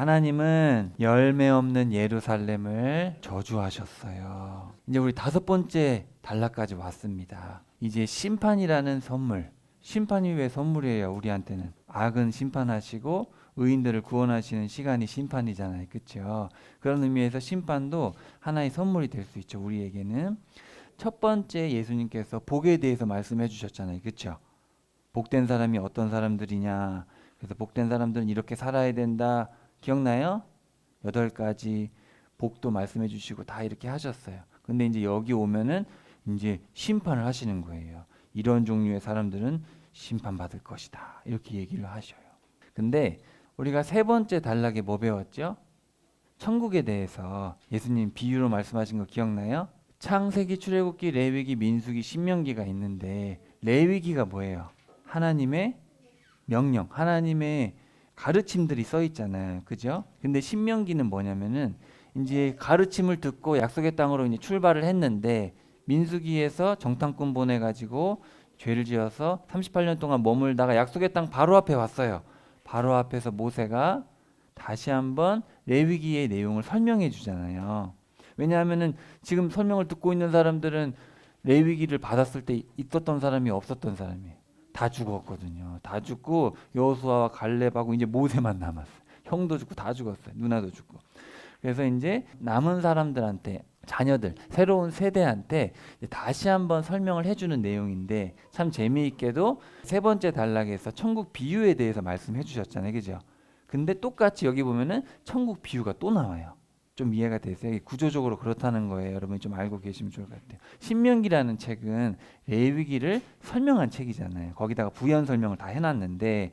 하나님은 열매 없는 예루살렘을 저주하셨어요. 이제 우리 다섯 번째 단락까지 왔습니다. 이제 심판이라는 선물. 심판이 왜 선물이에요? 우리한테는 악은 심판하시고 의인들을 구원하시는 시간이 심판이잖아요. 그렇죠? 그런 의미에서 심판도 하나의 선물이 될 수 있죠. 우리에게는. 첫 번째 예수님께서 복에 대해서 말씀해 주셨잖아요. 그렇죠? 복된 사람이 어떤 사람들이냐. 그래서 복된 사람들은 이렇게 살아야 된다. 기억나요? 8가지 복도 말씀해 주시고 다 이렇게 하셨어요. 근데 이제 여기 오면은 이제 심판을 하시는 거예요. 이런 종류의 사람들은 심판받을 것이다. 이렇게 얘기를 하셔요. 근데 우리가 세 번째 단락에 뭐 배웠죠? 천국에 대해서 예수님 비유로 말씀하신 거 기억나요? 창세기, 출애굽기, 레위기, 민수기, 신명기가 있는데 레위기가 뭐예요? 하나님의 명령, 하나님의 가르침들이 써 있잖아요. 그죠? 근데 신명기는 뭐냐면은 이제 가르침을 듣고 약속의 땅으로 이제 출발을 했는데 민수기에서 정탐꾼 보내 가지고 죄를 지어서 38년 동안 머물다가 약속의 땅 바로 앞에 왔어요. 바로 앞에서 모세가 다시 한번 레위기의 내용을 설명해 주잖아요. 왜냐하면은 지금 설명을 듣고 있는 사람들은 레위기를 받았을 때 있었던 사람이 없었던 사람이에요. 다 죽었거든요. 다 죽고 여호수아와 갈렙하고 이제 모세만 남았어요. 형도 죽고 다 죽었어요. 누나도 죽고. 그래서 이제 남은 사람들한테 자녀들 새로운 세대한테 다시 한번 설명을 해주는 내용인데 참 재미있게도 세 번째 단락에서 천국 비유에 대해서 말씀해 주셨잖아요. 그죠? 근데 똑같이 여기 보면은 천국 비유가 또 나와요. 좀 이해가 되세요? 구조적으로 그렇다는 거예요. 여러분이 좀 알고 계시면 좋을 것 같아요. 신명기라는 책은 레위기를 설명한 책이잖아요. 거기다가 부연 설명을 다 해놨는데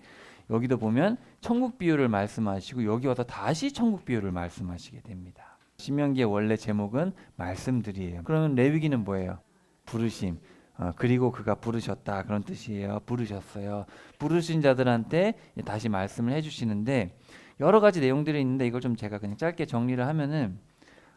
여기도 보면 천국 비유를 말씀하시고 여기 와서 다시 천국 비유를 말씀하시게 됩니다. 신명기의 원래 제목은 말씀들이에요. 그러면 레위기는 뭐예요? 부르심. 그리고 그가 부르셨다 그런 뜻이에요. 부르셨어요. 부르신 자들한테 다시 말씀을 해주시는데 여러 가지 내용들이 있는데 이걸 좀 제가 그냥 짧게 정리를 하면은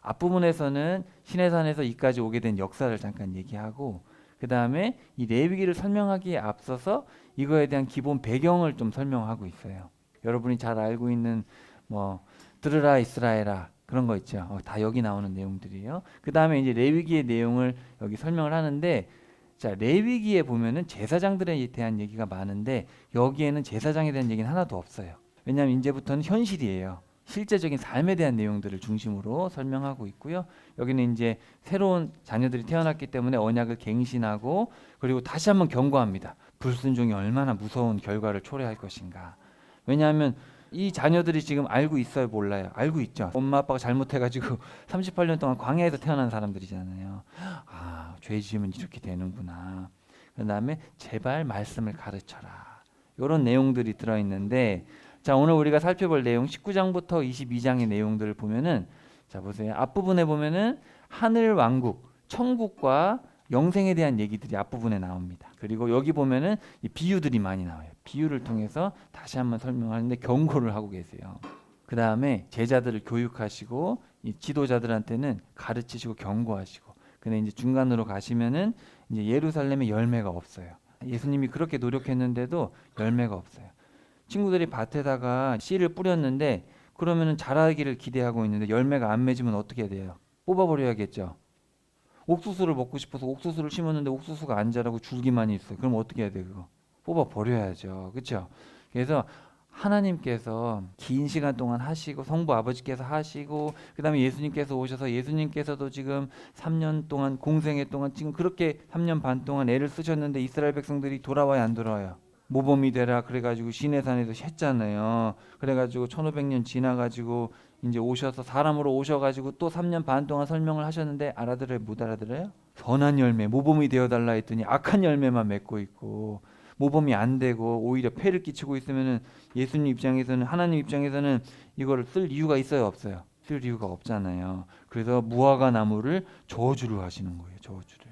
앞부분에서는 시내산에서 이까지 오게 된 역사를 잠깐 얘기하고 그 다음에 이 레위기를 설명하기에 앞서서 이거에 대한 기본 배경을 좀 설명하고 있어요. 여러분이 잘 알고 있는 뭐 들으라 이스라엘아 그런 거 있죠. 다 여기 나오는 내용들이에요. 그 다음에 이제 레위기의 내용을 여기 설명을 하는데 자 레위기에 보면은 제사장들에 대한 얘기가 많은데 여기에는 제사장에 대한 얘기는 하나도 없어요. 왜냐하면 이제부터는 현실이에요. 실제적인 삶에 대한 내용들을 중심으로 설명하고 있고요. 여기는 이제 새로운 자녀들이 태어났기 때문에 언약을 갱신하고 그리고 다시 한번 경고합니다. 불순종이 얼마나 무서운 결과를 초래할 것인가. 왜냐하면 이 자녀들이 지금 알고 있어요, 몰라요? 알고 있죠. 엄마 아빠가 잘못해가지고 38년 동안 광야에서 태어난 사람들이잖아요. 아, 죄 지으면 이렇게 되는구나. 그 다음에 제발 말씀을 가르쳐라. 이런 내용들이 들어있는데 자 오늘 우리가 살펴볼 내용 19장부터 22장의 내용들을 보면은 자 보세요. 앞부분에 보면은 하늘 왕국, 천국과 영생에 대한 얘기들이 앞부분에 나옵니다. 그리고 여기 보면은 이 비유들이 많이 나와요. 비유를 통해서 다시 한번 설명하는데 경고를 하고 계세요. 그 다음에 제자들을 교육하시고 이 지도자들한테는 가르치시고 경고하시고 근데 이제 중간으로 가시면은 이제 예루살렘에 열매가 없어요. 예수님이 그렇게 노력했는데도 열매가 없어요. 친구들이 밭에다가 씨를 뿌렸는데 그러면은 자라기를 기대하고 있는데 열매가 안 맺으면 어떻게 해야 돼요? 뽑아버려야겠죠. 옥수수를 먹고 싶어서 옥수수를 심었는데 옥수수가 안 자라고 줄기만 있어요. 그럼 어떻게 해야 돼요? 그거 뽑아버려야죠. 그렇죠? 그래서 하나님께서 긴 시간 동안 하시고 성부 아버지께서 하시고 그 다음에 예수님께서 오셔서 예수님께서도 지금 3년 동안 공생애 동안 지금 그렇게 3년 반 동안 애를 쓰셨는데 이스라엘 백성들이 돌아와야 안 돌아와요? 모범이 되라 그래가지고 시내산에서 했잖아요. 그래가지고 1500년 지나가지고 이제 오셔서 사람으로 오셔가지고 또 3년 반 동안 설명을 하셨는데 알아들어요? 못 알아들어요? 선한 열매 모범이 되어달라 했더니 악한 열매만 맺고 있고 모범이 안 되고 오히려 폐를 끼치고 있으면은 예수님 입장에서는 하나님 입장에서는 이거를 쓸 이유가 있어요 없어요? 쓸 이유가 없잖아요. 그래서 무화과 나무를 저주를 하시는 거예요. 저주를.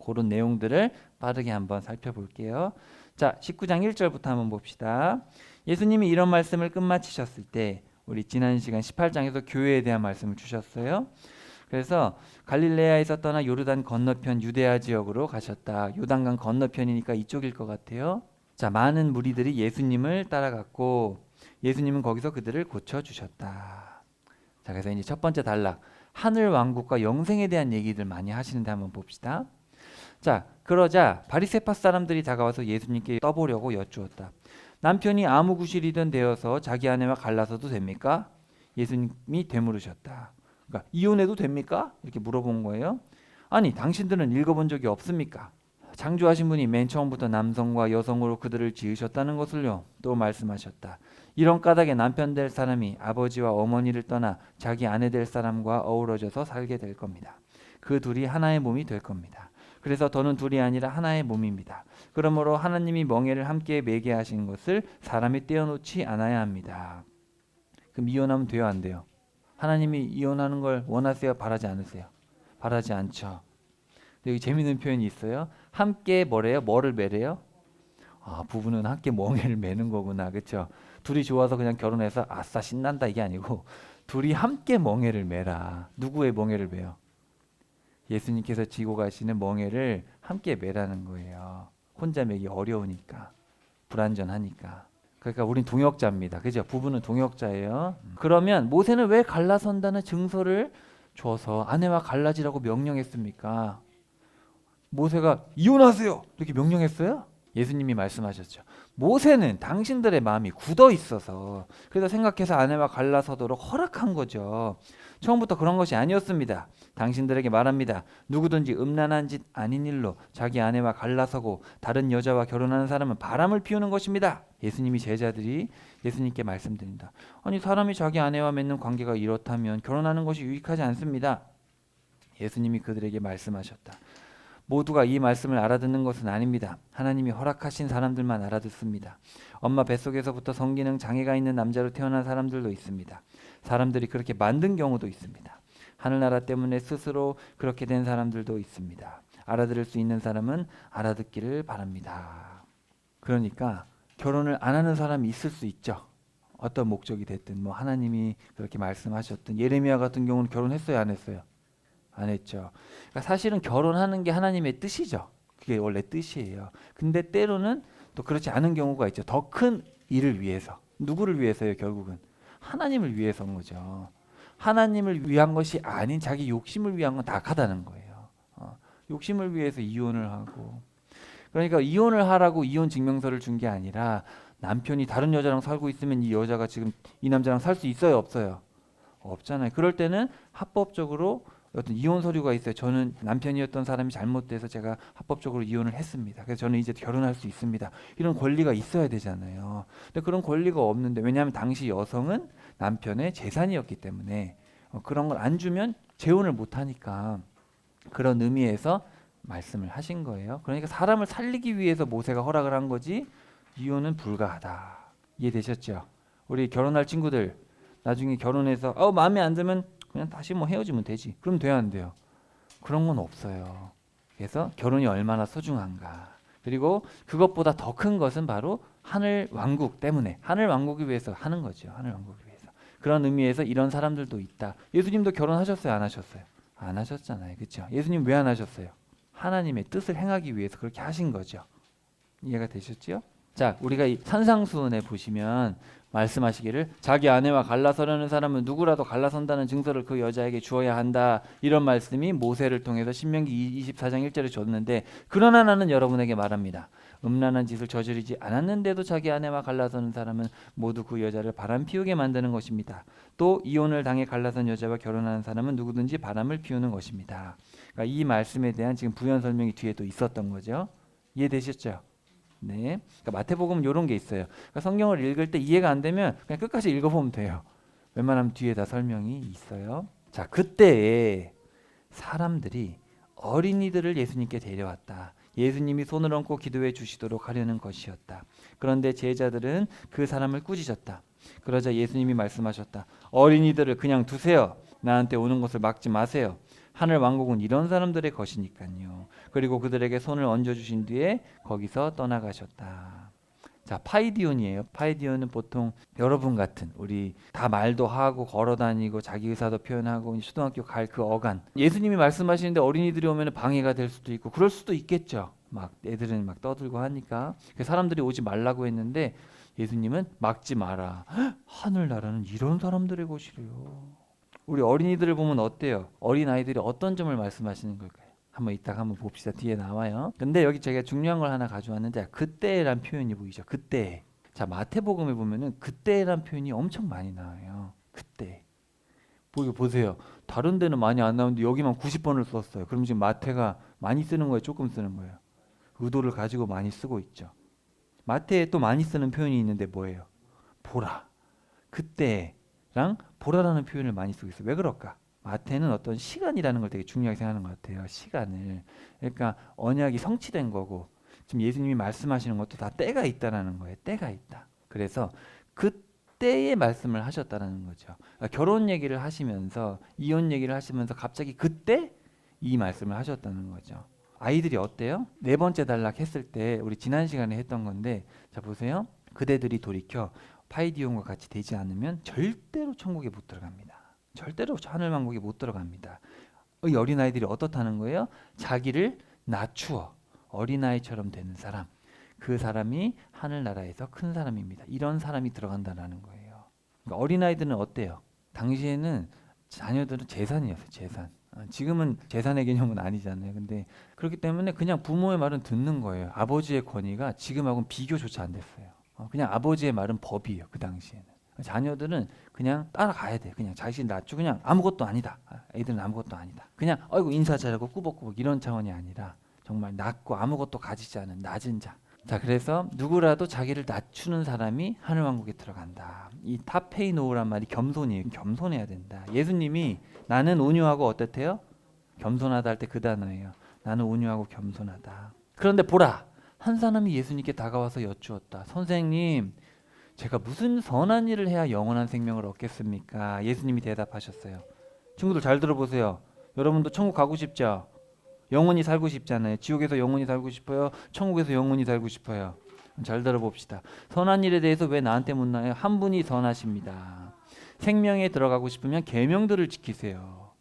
그런 내용들을 빠르게 한번 살펴볼게요. 자, 19장 1절부터 한번 봅시다. 예수님이 이런 말씀을 끝마치셨을 때 우리 지난 시간 18장에서 교회에 대한 말씀을 주셨어요. 그래서 갈릴레아에서 떠나 요르단 건너편 유대아 지역으로 가셨다. 요단강 건너편이니까 이쪽일 것 같아요. 자, 많은 무리들이 예수님을 따라갔고 예수님은 거기서 그들을 고쳐주셨다. 자, 그래서 이제 첫 번째 단락, 하늘 왕국과 영생에 대한 얘기들 많이 하시는데 한번 봅시다. 자, 그러자 바리새파 사람들이 다가와서 예수님께 떠보려고 여쭈었다. 남편이 아무 구실이든 되어서 자기 아내와 갈라서도 됩니까? 예수님이 되물으셨다. 그러니까 이혼해도 됩니까? 이렇게 물어본 거예요. 아니, 당신들은 읽어본 적이 없습니까? 창조하신 분이 맨 처음부터 남성과 여성으로 그들을 지으셨다는 것을요. 또 말씀하셨다. 이런 까닭에 남편 될 사람이 아버지와 어머니를 떠나 자기 아내 될 사람과 어우러져서 살게 될 겁니다. 그 둘이 하나의 몸이 될 겁니다. 그래서 더는 둘이 아니라 하나의 몸입니다. 그러므로 하나님이 멍에를 함께 매게 하신 것을 사람이 떼어놓지 않아야 합니다. 그럼 이혼하면 돼요, 안 돼요? 하나님이 이혼하는 걸 원하세요, 바라지 않으세요? 바라지 않죠. 여기 재밌는 표현이 있어요. 함께 뭐래요? 뭐를 매래요? 아, 부부는 함께 멍에를 매는 거구나, 그렇죠? 둘이 좋아서 그냥 결혼해서 아싸 신난다 이게 아니고 둘이 함께 멍에를 매라. 누구의 멍에를 매요? 예수님께서 지고 가시는 멍에를 함께 매라는 거예요. 혼자 매기 어려우니까, 불완전하니까. 그러니까 우린 동역자입니다. 그죠? 부부는 동역자예요. 그러면 모세는 왜 갈라선다는 증서를 줘서 아내와 갈라지라고 명령했습니까? 모세가 이혼하세요 이렇게 명령했어요? 예수님이 말씀하셨죠. 모세는 당신들의 마음이 굳어 있어서 그래서 생각해서 아내와 갈라서도록 허락한 거죠. 처음부터 그런 것이 아니었습니다. 당신들에게 말합니다. 누구든지 음란한 짓 아닌 일로 자기 아내와 갈라서고 다른 여자와 결혼하는 사람은 바람을 피우는 것입니다. 예수님이 제자들이 예수님께 말씀드린다. 아니, 사람이 자기 아내와 맺는 관계가 이렇다면 결혼하는 것이 유익하지 않습니다. 예수님이 그들에게 말씀하셨다. 모두가 이 말씀을 알아듣는 것은 아닙니다. 하나님이 허락하신 사람들만 알아듣습니다. 엄마 뱃속에서부터 성기능 장애가 있는 남자로 태어난 사람들도 있습니다. 사람들이 그렇게 만든 경우도 있습니다. 하늘나라 때문에 스스로 그렇게 된 사람들도 있습니다. 알아들을 수 있는 사람은 알아듣기를 바랍니다. 그러니까 결혼을 안 하는 사람이 있을 수 있죠. 어떤 목적이 됐든 뭐 하나님이 그렇게 말씀하셨든 예레미야 같은 경우는 결혼했어요, 안 했어요? 안 했죠. 그러니까 사실은 결혼하는 게 하나님의 뜻이죠. 그게 원래 뜻이에요. 근데 때로는 또 그렇지 않은 경우가 있죠. 더 큰 일을 위해서. 누구를 위해서요? 결국은 하나님을 위해서인 거죠. 하나님을 위한 것이 아닌 자기 욕심을 위한 건 악하다는 거예요. 욕심을 위해서 이혼을 하고. 그러니까 이혼을 하라고 이혼 증명서를 준 게 아니라 남편이 다른 여자랑 살고 있으면 이 여자가 지금 이 남자랑 살 수 있어요, 없어요? 없잖아요. 그럴 때는 합법적으로 어떤 이혼 서류가 있어요. 저는 남편이었던 사람이 잘못돼서 제가 합법적으로 이혼을 했습니다. 그래서 저는 이제 결혼할 수 있습니다. 이런 권리가 있어야 되잖아요. 근데 그런 권리가 없는데, 왜냐하면 당시 여성은 남편의 재산이었기 때문에 그런 걸 안 주면 재혼을 못 하니까 그런 의미에서 말씀을 하신 거예요. 그러니까 사람을 살리기 위해서 모세가 허락을 한 거지 이혼은 불가하다. 이해되셨죠? 우리 결혼할 친구들 나중에 결혼해서 마음에 안 들면 그냥 다시 뭐 헤어지면 되지. 그럼 돼야 안 돼요? 그런 건 없어요. 그래서 결혼이 얼마나 소중한가. 그리고 그것보다 더 큰 것은 바로 하늘 왕국 때문에, 하늘 왕국을 위해서 하는 거죠. 하늘 왕국을 위해서. 그런 의미에서 이런 사람들도 있다. 예수님도 결혼하셨어요, 안 하셨어요? 안 하셨잖아요. 그렇죠? 예수님 왜 안 하셨어요? 하나님의 뜻을 행하기 위해서 그렇게 하신 거죠. 이해가 되셨죠? 자, 우리가 이 산상수훈에 보시면 말씀하시기를 자기 아내와 갈라서려는 사람은 누구라도 갈라선다는 증서를 그 여자에게 주어야 한다. 이런 말씀이 모세를 통해서 신명기 24장 1절에 줬는데, 그러나 나는 여러분에게 말합니다. 음란한 짓을 저지르지 않았는데도 자기 아내와 갈라서는 사람은 모두 그 여자를 바람 피우게 만드는 것입니다. 또 이혼을 당해 갈라선 여자와 결혼하는 사람은 누구든지 바람을 피우는 것입니다. 그러니까 이 말씀에 대한 지금 부연 설명이 뒤에 또 있었던 거죠. 이해되셨죠? 네, 그러니까 마태복음은 이런 게 있어요. 그러니까 성경을 읽을 때 이해가 안 되면 그냥 끝까지 읽어보면 돼요. 웬만하면 뒤에 다 설명이 있어요. 자, 그때에 사람들이 어린이들을 예수님께 데려왔다. 예수님이 손을 얹고 기도해 주시도록 하려는 것이었다. 그런데 제자들은 그 사람을 꾸짖었다. 그러자 예수님이 말씀하셨다. 어린이들을 그냥 두세요. 나한테 오는 것을 막지 마세요. 하늘 왕국은 이런 사람들의 것이니까요. 그리고 그들에게 손을 얹어주신 뒤에 거기서 떠나가셨다. 자, 파이디온이에요. 파이디온은 보통 여러분 같은 우리 다 말도 하고 걸어다니고 자기 의사도 표현하고 초등학교 갈 그 어간. 예수님이 말씀하시는데 어린이들이 오면 방해가 될 수도 있고 그럴 수도 있겠죠. 막 애들은 막 떠들고 하니까 사람들이 오지 말라고 했는데 예수님은 막지 마라. 헉, 하늘나라는 이런 사람들의 것이래요. 우리 어린이들을 보면 어때요? 어린아이들이 어떤 점을 말씀하시는 걸까요? 한번 이따가 한번 봅시다. 뒤에 나와요. 근데 여기 제가 중요한 걸 하나 가져왔는데 그때란 표현이 보이죠. 그때. 자, 마태복음에 보면은 그때란 표현이 엄청 많이 나와요. 그때. 보세요. 다른 데는 많이 안 나오는데 여기만 90번을 썼어요. 그럼 지금 마태가 많이 쓰는 거예요? 조금 쓰는 거예요? 의도를 가지고 많이 쓰고 있죠. 마태에 또 많이 쓰는 표현이 있는데 뭐예요? 보라. 그때랑 보라라는 표현을 많이 쓰고 있어요. 왜 그럴까? 마태는 어떤 시간이라는 걸 되게 중요하게 생각하는 것 같아요. 시간을. 그러니까 언약이 성취된 거고 지금 예수님이 말씀하시는 것도 다 때가 있다라는 거예요. 때가 있다. 그래서 그때의 말씀을 하셨다라는 거죠. 그러니까 결혼 얘기를 하시면서 이혼 얘기를 하시면서 갑자기 그때 이 말씀을 하셨다는 거죠. 아이들이 어때요? 네 번째 단락 했을 때 우리 지난 시간에 했던 건데 자 보세요. 그대들이 돌이켜 파이디온과 같이 되지 않으면 절대로 천국에 못 들어갑니다. 절대로 하늘왕국에 못 들어갑니다. 이 어린아이들이 어떻다는 거예요? 자기를 낮추어 어린아이처럼 되는 사람, 그 사람이 하늘나라에서 큰 사람입니다. 이런 사람이 들어간다는 거예요. 그러니까 어린아이들은 어때요? 당시에는 자녀들은 재산이었어요. 재산. 지금은 재산의 개념은 아니잖아요. 근데 그렇기 때문에 그냥 부모의 말은 듣는 거예요. 아버지의 권위가 지금하고는 비교조차 안 됐어요. 그냥 아버지의 말은 법이에요. 그 당시에는. 자녀들은 그냥 따라가야 돼. 그냥 자신 낮추고 그냥 아무것도 아니다. 애들은 아무것도 아니다. 그냥 아이고 인사 잘하고 꾸벅꾸벅 이런 차원이 아니라 정말 낮고 아무것도 가지지 않은 낮은 자. 자, 그래서 누구라도 자기를 낮추는 사람이 하늘왕국에 들어간다. 이 타페이노우란 말이 겸손이에요. 겸손해야 된다. 예수님이 나는 온유하고 어떻대요? 겸손하다 할 때 그 단어예요. 나는 온유하고 겸손하다. 그런데 보라, 한 사람이 예수님께 다가와서 여쭈었다. 선생님, 제가 무슨 선한 일을 해야 영원한 생명을 얻겠습니까? 예수님이 대답하셨어요. 친구들 잘 들어보세요. 여러분도 천국 가고 싶죠? 영원히 살고 싶잖아요. 지옥에서 영원히 살고 싶어요? 천국에서 영원히 살고 싶어요? 잘 들어봅시다. 선한 일에 대해서 왜 나한테 묻나요? 한 분이 선하십니다. 생명에 들어가고 싶으면 계명들을 지키세요.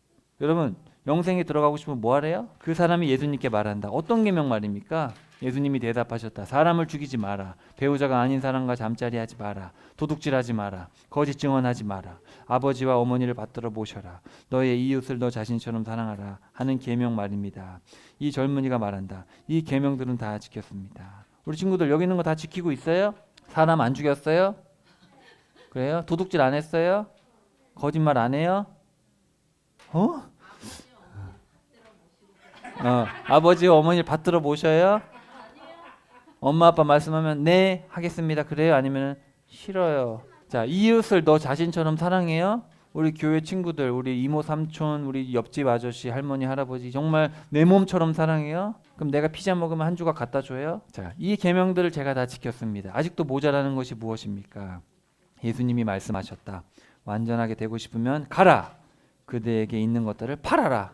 여러분 영생에 들어가고 싶으면 뭐 하래요? 그 사람이 예수님께 말한다. 어떤 계명 말입니까? 예수님이 대답하셨다. 사람을 죽이지 마라. 배우자가 아닌 사람과 잠자리하지 마라. 도둑질하지 마라. 거짓 증언하지 마라. 아버지와 어머니를 받들어 모셔라. 너의 이웃을 너 자신처럼 사랑하라 하는 계명 말입니다. 이 젊은이가 말한다. 이 계명들은 다 지켰습니다. 우리 친구들 여기 있는 거 다 지키고 있어요? 사람 안 죽였어요? 그래요? 도둑질 안 했어요? 거짓말 안 해요? 아버지와 어머니를 받들어 모셔요? 엄마 아빠 말씀하면 네 하겠습니다. 그래요? 아니면 싫어요. 자, 이웃을 너 자신처럼 사랑해요? 우리 교회 친구들, 우리 이모 삼촌, 우리 옆집 아저씨, 할머니, 할아버지 정말 내 몸처럼 사랑해요? 그럼 내가 피자 먹으면 한 조각 갖다 줘요? 자, 이 계명들을 제가 다 지켰습니다. 아직도 모자라는 것이 무엇입니까? 예수님이 말씀하셨다. 완전하게 되고 싶으면 가라. 그대에게 있는 것들을 팔아라.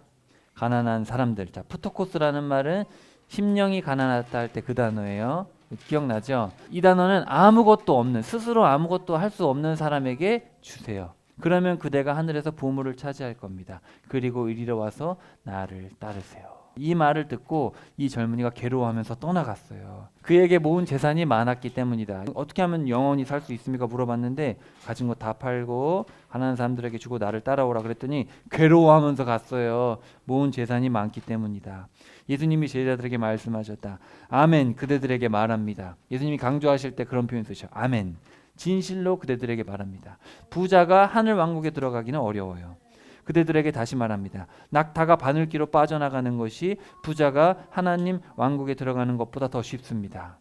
가난한 사람들. 자, 푸토코스라는 말은 심령이 가난하다 할 때 그 단어예요. 기억나죠? 이 단어는 아무것도 없는, 스스로 아무것도 할 수 없는 사람에게 주세요. 그러면 그대가 하늘에서 보물을 차지할 겁니다. 그리고 이리로 와서 나를 따르세요. 이 말을 듣고 이 젊은이가 괴로워하면서 떠나갔어요. 그에게 모은 재산이 많았기 때문이다. 어떻게 하면 영원히 살 수 있습니까? 물어봤는데 가진 거 다 팔고 가난한 사람들에게 주고 나를 따라오라 그랬더니 괴로워하면서 갔어요. 모은 재산이 많기 때문이다. 예수님이 제자들에게 말씀하셨다. 아멘, 그대들에게 말합니다. 예수님이 강조하실 때 그런 표현 쓰셔. 아멘, 진실로 그대들에게 말합니다. 부자가 하늘 왕국에 들어가기는 어려워요. 그대들에게 다시 말합니다. 낙타가 바늘기로 빠져나가는 것이 부자가 하나님 왕국에 들어가는 것보다 더 쉽습니다.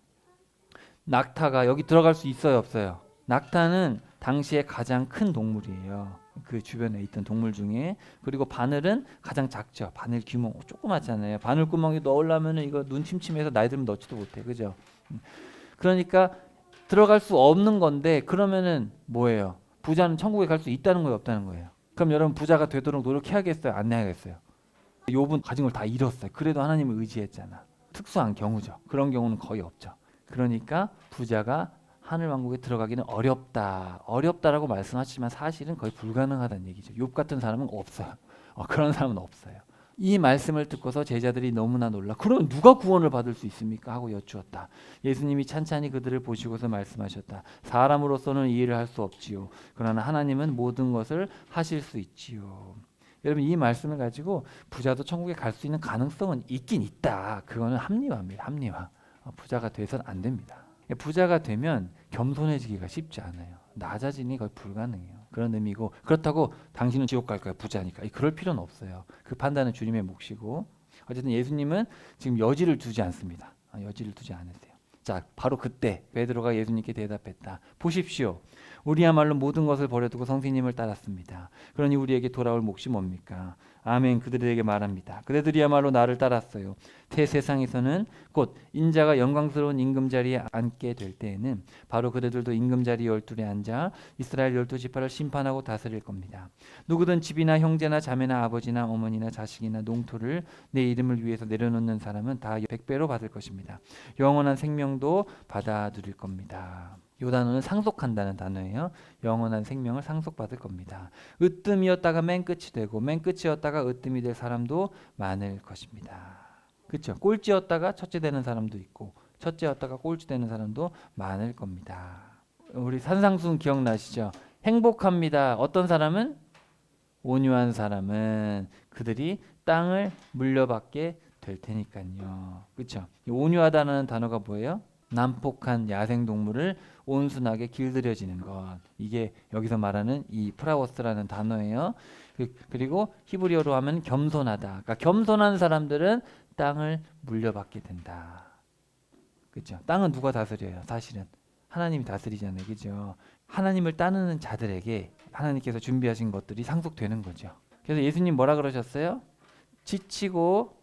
낙타가 여기 들어갈 수 있어요, 없어요? 낙타는 당시에 가장 큰 동물이에요. 그 주변에 있던 동물 중에. 그리고 바늘은 가장 작죠. 바늘 규모 조그맣잖아요. 바늘 구멍에 넣으려면 이거 눈 침침해서 나이 들면 넣지도 못해. 그죠? 그러니까 들어갈 수 없는 건데 그러면은 뭐예요? 부자는 천국에 갈 수 있다는 거예요, 없다는 거예요? 그럼 여러분 부자가 되도록 노력해야겠어요? 안 해야겠어요? 욥은 가진 걸 다 잃었어요. 그래도 하나님을 의지했잖아. 특수한 경우죠. 그런 경우는 거의 없죠. 그러니까 부자가 하늘 왕국에 들어가기는 어렵다. 어렵다라고 말씀하시지만 사실은 거의 불가능하다는 얘기죠. 욥 같은 사람은 없어요. 그런 사람은 없어요. 이 말씀을 듣고서 제자들이 너무나 놀라 그럼 누가 구원을 받을 수 있습니까? 하고 여쭈었다. 예수님이 찬찬히 그들을 보시고서 말씀하셨다. 사람으로서는 이 일을 할 수 없지요. 그러나 하나님은 모든 것을 하실 수 있지요. 여러분 이 말씀을 가지고 부자도 천국에 갈 수 있는 가능성은 있긴 있다. 그거는 합리화입니다. 합리화. 부자가 돼서는 안 됩니다. 부자가 되면 겸손해지기가 쉽지 않아요. 낮아지니 거의 불가능해요. 그런 의미고 그렇다고 당신은 지옥 갈 거야 부자니까 그럴 필요는 없어요. 그 판단은 주님의 몫이고 어쨌든 예수님은 지금 여지를 두지 않습니다. 여지를 두지 않으세요. 자 바로 그때 베드로가 예수님께 대답했다. 보십시오. 우리야말로 모든 것을 버려두고 선생님을 따랐습니다. 그러니 우리에게 돌아올 몫이 뭡니까? 아멘. 그들에게 말합니다. 그들이야말로 나를 따랐어요. 새 세상에서는 곧 인자가 영광스러운 임금자리에 앉게 될 때에는 바로 그들도 임금자리 12에 앉아 이스라엘 12지파를 심판하고 다스릴 겁니다. 누구든 집이나 형제나 자매나 아버지나 어머니나 자식이나 농토를 내 이름을 위해서 내려놓는 사람은 다 100배로 받을 것입니다. 영원한 생명도 받아 누릴 겁니다. 이 단어는 상속한다는 단어예요. 영원한 생명을 상속받을 겁니다. 으뜸이었다가 맨 끝이 되고 맨 끝이었다가 으뜸이 될 사람도 많을 것입니다. 그렇죠? 꼴찌였다가 첫째 되는 사람도 있고 첫째였다가 꼴찌 되는 사람도 많을 겁니다. 우리 산상수훈 기억나시죠? 행복합니다. 어떤 사람은? 온유한 사람은 그들이 땅을 물려받게 될 테니까요. 그렇죠? 온유하다는 단어가 뭐예요? 난폭한 야생동물을 온순하게 길들여지는 것. 이게 여기서 말하는 이 프라워스라는 단어예요. 그리고 히브리어로 하면 겸손하다. 그러니까 겸손한 사람들은 땅을 물려받게 된다. 그렇죠? 땅은 누가 다스려요? 사실은 하나님이 다스리잖아요. 그렇죠? 하나님을 따르는 자들에게 하나님께서 준비하신 것들이 상속되는 거죠. 그래서 예수님 뭐라 그러셨어요? 지치고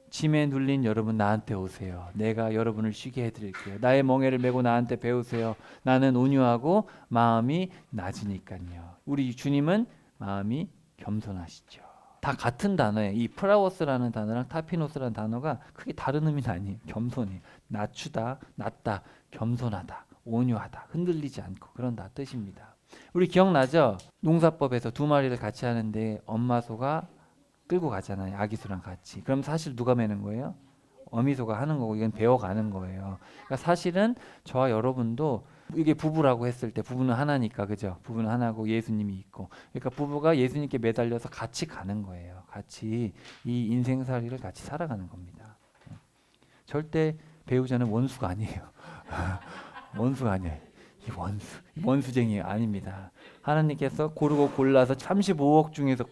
짐에 눌린 여러분 나한테 오세요. 내가 여러분을 쉬게 해드릴게요. 나의 멍에를 메고 나한테 배우세요. 나는 온유하고 마음이 낮으니까요. 우리 주님은 마음이 겸손하시죠. 다 같은 단어예요. 이 프라워스라는 단어랑 타피노스라는 단어가 크게 다른 의미는 아니에요. 겸손이 낮추다, 낮다, 겸손하다, 온유하다, 흔들리지 않고 그런 다 뜻입니다. 우리 기억나죠? 농사법에서 두 마리를 같이 하는데 엄마 소가 끌고 가잖아요. 아기 소랑 같이. 그럼 사실 누가 매는 거예요? 어미 소가 하는 거고 이건 배워가는 거예요. 그러니까 사실은 저와 여러분도 이게 부부라고 했을 때 부부는 하나니까 그죠? 부부는 하나고 예수님이 있고 그러니까 부부가 예수님께 매달려서 같이 가는 거예요. 같이 이 인생살이를 같이 살아가는 겁니다. 절대 배우자는 원수가 아니에요. 원수가 아니에요. 이 원수쟁이 아닙니다. 하나님께서 고르고 골라서 35억 중에서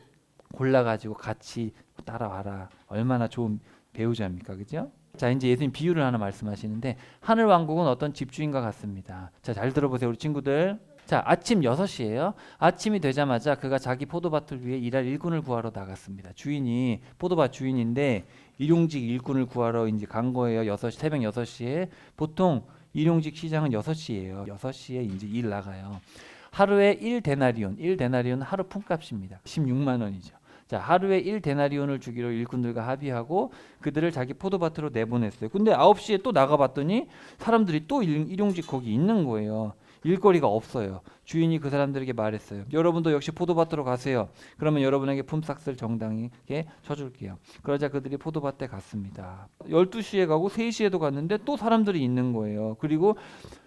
골라가지고 같이 따라와라. 얼마나 좋은 배우자입니까, 그죠? 자, 이제 예수님 비유를 하나 말씀하시는데 하늘 왕국은 어떤 집주인과 같습니다. 자, 잘 들어보세요, 우리 친구들. 자, 아침 6시예요. 아침이 되자마자 그가 자기 포도밭을 위해 일할 일꾼을 구하러 나갔습니다. 주인이 포도밭 주인인데 일용직 일꾼을 구하러 이제 간 거예요. 새벽 6시에. 보통 일용직 시장은 6시예요. 6시에 이제 일 나가요. 하루에 1데나리온 하루 품값입니다. 16만 원이죠. 자, 하루에 1데나리온을 주기로 일꾼들과 합의하고 그들을 자기 포도밭으로 내보냈어요. 근데 9시에 또 나가봤더니 사람들이 또 일용직 거기 있는 거예요. 일거리가 없어요. 주인이 그 사람들에게 말했어요. 여러분도 역시 포도밭으로 가세요. 그러면 여러분에게 품삯을 정당하게 쳐줄게요. 그러자 그들이 포도밭에 갔습니다. 12시에 가고 3시에도 갔는데 또 사람들이 있는 거예요. 그리고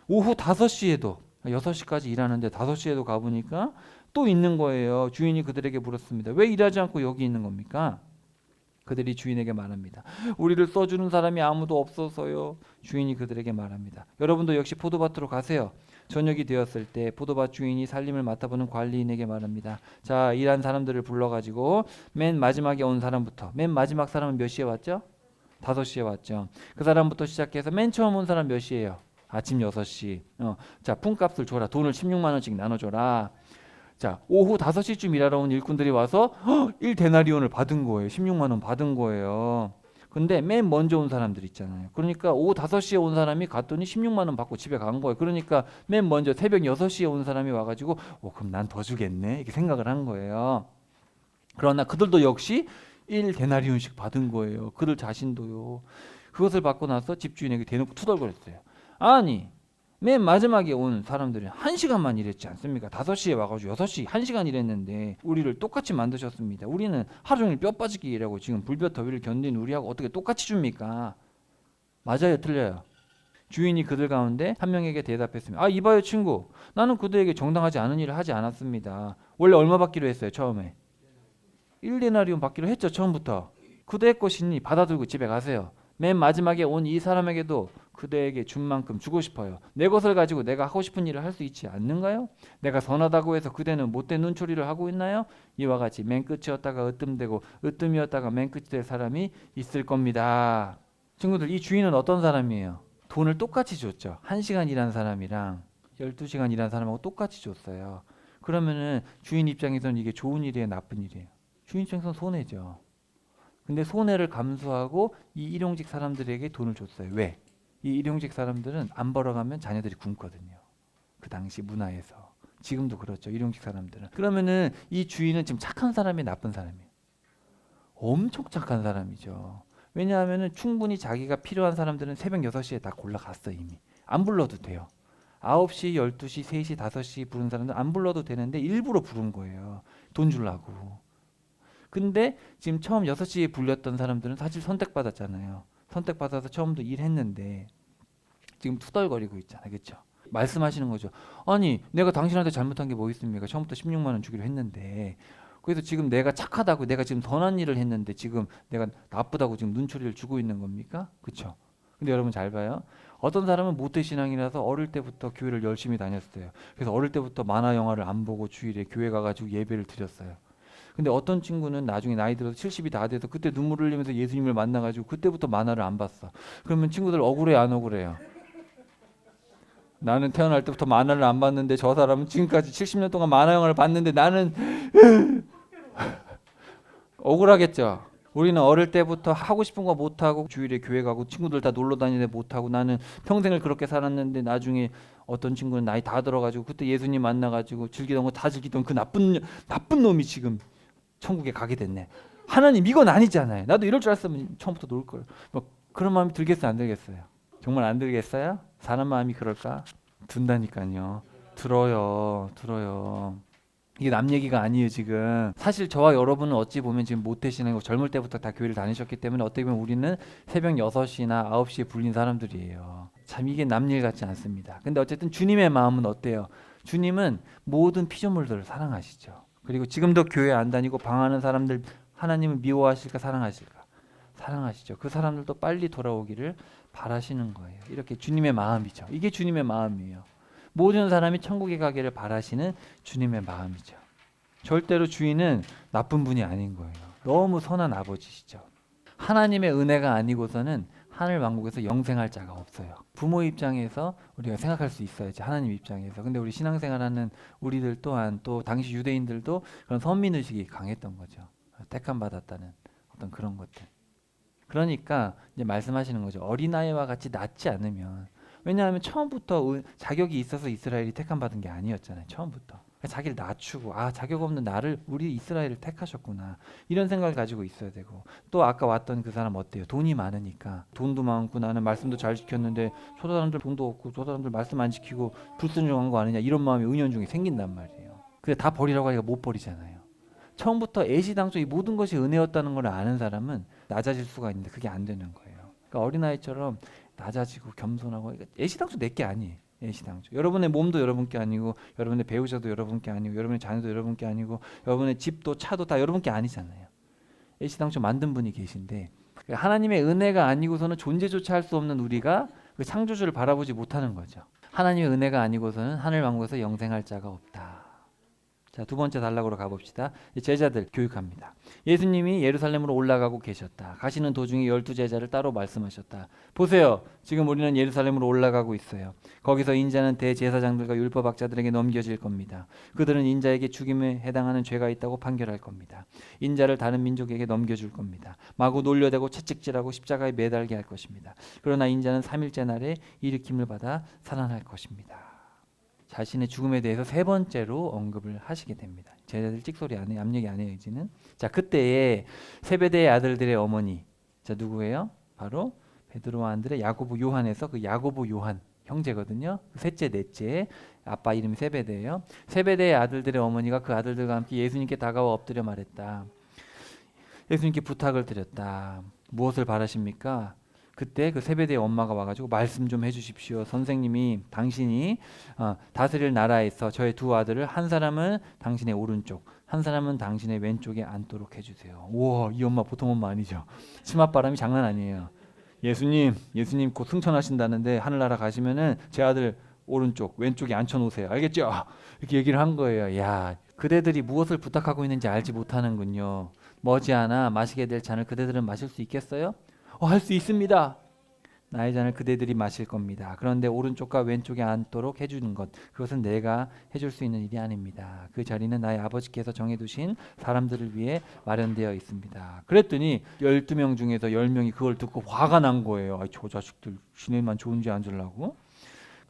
오후 5시에도 6시까지 일하는데 5시에도 가보니까 또 있는 거예요. 주인이 그들에게 물었습니다. 왜 일하지 않고 여기 있는 겁니까? 그들이 주인에게 말합니다. 우리를 써주는 사람이 아무도 없어서요. 주인이 그들에게 말합니다. 여러분도 역시 포도밭으로 가세요. 저녁이 되었을 때 포도밭 주인이 살림을 맡아보는 관리인에게 말합니다. 자, 일한 사람들을 불러가지고 맨 마지막에 온 사람부터 맨 마지막 사람은 몇 시에 왔죠? 5시에 왔죠. 그 사람부터 시작해서 맨 처음 온 사람 몇 시예요? 아침 6시. 자, 품값을 줘라. 돈을 16만 원씩 나눠줘라. 자, 오후 5시쯤 일하러 온 일꾼들이 와서 1데나리온을 받은 거예요. 16만 원 받은 거예요. 근데 맨 먼저 온 사람들 있잖아요. 그러니까 오후 5시에 온 사람이 갔더니 16만 원 받고 집에 간 거예요. 그러니까 맨 먼저 새벽 6시에 온 사람이 와가지고 그럼 난 더 주겠네 이렇게 생각을 한 거예요. 그러나 그들도 역시 1데나리온씩 받은 거예요. 그들 자신도요. 그것을 받고 나서 집주인에게 대놓고 투덜거렸어요. 아니 맨 마지막에 온 사람들은 1시간만 일했지 않습니까? 5시에 와가지고 6시 1시간 일했는데 우리를 똑같이 만드셨습니다. 우리는 하루 종일 뼈 빠지게 일하고 지금 불볕 더위를 견딘 우리하고 어떻게 똑같이 줍니까? 맞아요, 틀려요? 주인이 그들 가운데 한 명에게 대답했습니다. 아, 이봐요 친구, 나는 그들에게 정당하지 않은 일을 하지 않았습니다. 원래 얼마 받기로 했어요? 처음에 1데나리온 받기로 했죠. 처음부터. 그대의 것이니 받아들고 집에 가세요. 맨 마지막에 온 이 사람에게도 그대에게 준 만큼 주고 싶어요. 내 것을 가지고 내가 하고 싶은 일을 할 수 있지 않는가요? 내가 선하다고 해서 그대는 못된 눈초리를 하고 있나요? 이와 같이 맨 끝이었다가 으뜸되고 으뜸이었다가 맨 끝이 될 사람이 있을 겁니다. 친구들, 이 주인은 어떤 사람이에요? 돈을 똑같이 줬죠. 1시간 일한 사람이랑 12시간 일한 사람하고 똑같이 줬어요. 그러면은 주인 입장에서는 이게 좋은 일이에요, 나쁜 일이에요? 주인 입장에서는 손해죠. 근데 손해를 감수하고 이 일용직 사람들에게 돈을 줬어요. 왜? 이 일용직 사람들은 안 벌어가면 자녀들이 굶거든요. 그 당시 문화에서. 지금도 그렇죠. 일용직 사람들은. 그러면은 이 주인은 지금 착한 사람이 나쁜 사람이에요? 엄청 착한 사람이죠. 왜냐하면은 충분히 자기가 필요한 사람들은 새벽 6시에 다 골라갔어 이미. 안 불러도 돼요. 9시, 12시, 3시, 5시 부른 사람들 안 불러도 되는데 일부러 부른 거예요. 돈 주려고. 근데 지금 처음 6시에 불렸던 사람들은 사실 선택받았잖아요. 선택받아서 처음부터 일했는데 지금 투덜거리고 있잖아요. 그렇죠? 말씀하시는 거죠. 아니, 내가 당신한테 잘못한 게 뭐 있습니까? 처음부터 16만 원 주기로 했는데. 그래서 지금 내가 착하다고 내가 지금 선한 일을 했는데 지금 내가 나쁘다고 지금 눈초리를 주고 있는 겁니까? 그렇죠? 근데 여러분 잘 봐요. 어떤 사람은 모태신앙이라서 어릴 때부터 교회를 열심히 다녔어요. 그래서 어릴 때부터 만화 영화를 안 보고 주일에 교회 가가지고 예배를 드렸어요. 근데 어떤 친구는 나중에 나이 들어서 70이 다 돼서 그때 눈물을 흘리면서 예수님을 만나가지고 그때부터 만화를 안 봤어. 그러면 친구들 억울해 안 억울해요? 나는 태어날 때부터 만화를 안 봤는데 저 사람은 지금까지 70년 동안 만화 영화를 봤는데 나는 억울하겠죠. 우리는 어릴 때부터 하고 싶은 거 못하고 주일에 교회 가고 친구들 다 놀러 다니는데 못하고 나는 평생을 그렇게 살았는데 나중에 어떤 친구는 나이 다 들어가지고 그때 예수님 만나가지고 즐기던 거 다 즐기던 그 나쁜 놈이 지금 천국에 가게 됐네. 하나님 이건 아니잖아요. 나도 이럴 줄 알았으면 처음부터 놀 걸. 뭐 그런 마음이 들겠어요, 안 들겠어요? 정말 안 들겠어요? 사람 마음이 그럴까? 든다니까요. 들어요. 이게 남 얘기가 아니에요 지금. 사실 저와 여러분은 어찌 보면 지금 모태신앙이고 젊을 때부터 다 교회를 다니셨기 때문에 어떻게 보면 우리는 새벽 6시나 9시에 불린 사람들이에요. 참 이게 남 일 같지 않습니다. 근데 어쨌든 주님의 마음은 어때요? 주님은 모든 피조물들을 사랑하시죠. 그리고 지금도 교회 안 다니고 방황하는 사람들 하나님은 미워하실까 사랑하실까? 사랑하시죠. 그 사람들도 빨리 돌아오기를 바라시는 거예요. 이렇게 주님의 마음이죠. 이게 주님의 마음이에요. 모든 사람이 천국에 가기를 바라시는 주님의 마음이죠. 절대로 주인은 나쁜 분이 아닌 거예요. 너무 선한 아버지시죠. 하나님의 은혜가 아니고서는 하늘 왕국에서 영생할 자가 없어요. 부모 입장에서 우리가 생각할 수 있어야지, 하나님 입장에서. 근데 우리 신앙생활하는 우리들 또한 또 당시 유대인들도 그런 선민의식이 강했던 거죠. 택함 받았다는 어떤 그런 것들. 그러니까 이제 말씀하시는 거죠. 어린아이와 같이 낳지 않으면. 왜냐하면 처음부터 자격이 있어서 이스라엘이 택함 받은 게 아니었잖아요. 처음부터. 자기를 낮추고 자격 없는 나를 우리 이스라엘을 택하셨구나. 이런 생각을 가지고 있어야 되고 또 아까 왔던 그 사람 어때요? 돈이 많으니까 돈도 많고 나는 말씀도 잘 지켰는데 저 사람들 돈도 없고 저 사람들 말씀 안 지키고 불순종한 거 아니냐 이런 마음이 은연중에 생긴단 말이에요. 근데 다 버리라고 하니까 못 버리잖아요. 처음부터 애시당초 이 모든 것이 은혜였다는 걸 아는 사람은 낮아질 수가 있는데 그게 안 되는 거예요. 그러니까 어린아이처럼 낮아지고 겸손하고 애시당초 내 게 아니에요. 애시당초. 여러분의 몸도 여러분께 아니고 여러분의 배우자도 여러분께 아니고 여러분의 자녀도 여러분께 아니고 여러분의 집도 차도 다 여러분께 아니잖아요. 애시당초 만든 분이 계신데 하나님의 은혜가 아니고서는 존재조차 할 수 없는 우리가 그 창조주를 바라보지 못하는 거죠. 하나님의 은혜가 아니고서는 하늘 왕국에서 영생할 자가 없다. 자, 두 번째 단락으로 가봅시다. 제자들 교육합니다. 예수님이 예루살렘으로 올라가고 계셨다. 가시는 도중에 12제자를 따로 말씀하셨다. 보세요. 지금 우리는 예루살렘으로 올라가고 있어요. 거기서 인자는 대제사장들과 율법학자들에게 넘겨질 겁니다. 그들은 인자에게 죽임에 해당하는 죄가 있다고 판결할 겁니다. 인자를 다른 민족에게 넘겨줄 겁니다. 마구 놀려대고 채찍질하고 십자가에 매달게 할 것입니다. 그러나 인자는 3일째 날에 일으킴을 받아 살아날 것입니다. 자신의 죽음에 대해서 세 번째로 언급을 하시게 됩니다. 제자들 찍소리 안 해, 앞 얘기 안 해요 이제는. 자, 그때에 세베대의 아들들의 어머니, 자 누구예요? 바로 베드로와 안드레, 야고보, 요한에서 그 야고보, 요한 형제거든요. 셋째, 넷째. 아빠 이름이 세베대예요. 세베대의 아들들의 어머니가 그 아들들과 함께 예수님께 다가와 엎드려 말했다. 예수님께 부탁을 드렸다. 무엇을 바라십니까? 그때 그 세베대의 엄마가 와가지고 말씀 좀 해주십시오. 선생님이 당신이 다스릴 나라에서 저의 두 아들을 한 사람은 당신의 오른쪽, 한 사람은 당신의 왼쪽에 앉도록 해주세요. 우와, 이 엄마 보통 엄마 아니죠. 치맛바람이 장난 아니에요. 예수님 곧 승천하신다는데 하늘나라 가시면은 제 아들 오른쪽, 왼쪽에 앉혀놓으세요. 알겠죠? 이렇게 얘기를 한 거예요. 야, 그대들이 무엇을 부탁하고 있는지 알지 못하는군요. 머지않아 마시게 될 잔을 그대들은 마실 수 있겠어요? 할 수 있습니다. 나의 잔을 그대들이 마실 겁니다. 그런데 오른쪽과 왼쪽에 앉도록 해주는 것, 그것은 내가 해줄 수 있는 일이 아닙니다. 그 자리는 나의 아버지께서 정해두신 사람들을 위해 마련되어 있습니다. 그랬더니 12명 중에서 10명이 그걸 듣고 화가 난 거예요. 저 자식들 지네만 좋은지 앉으려고.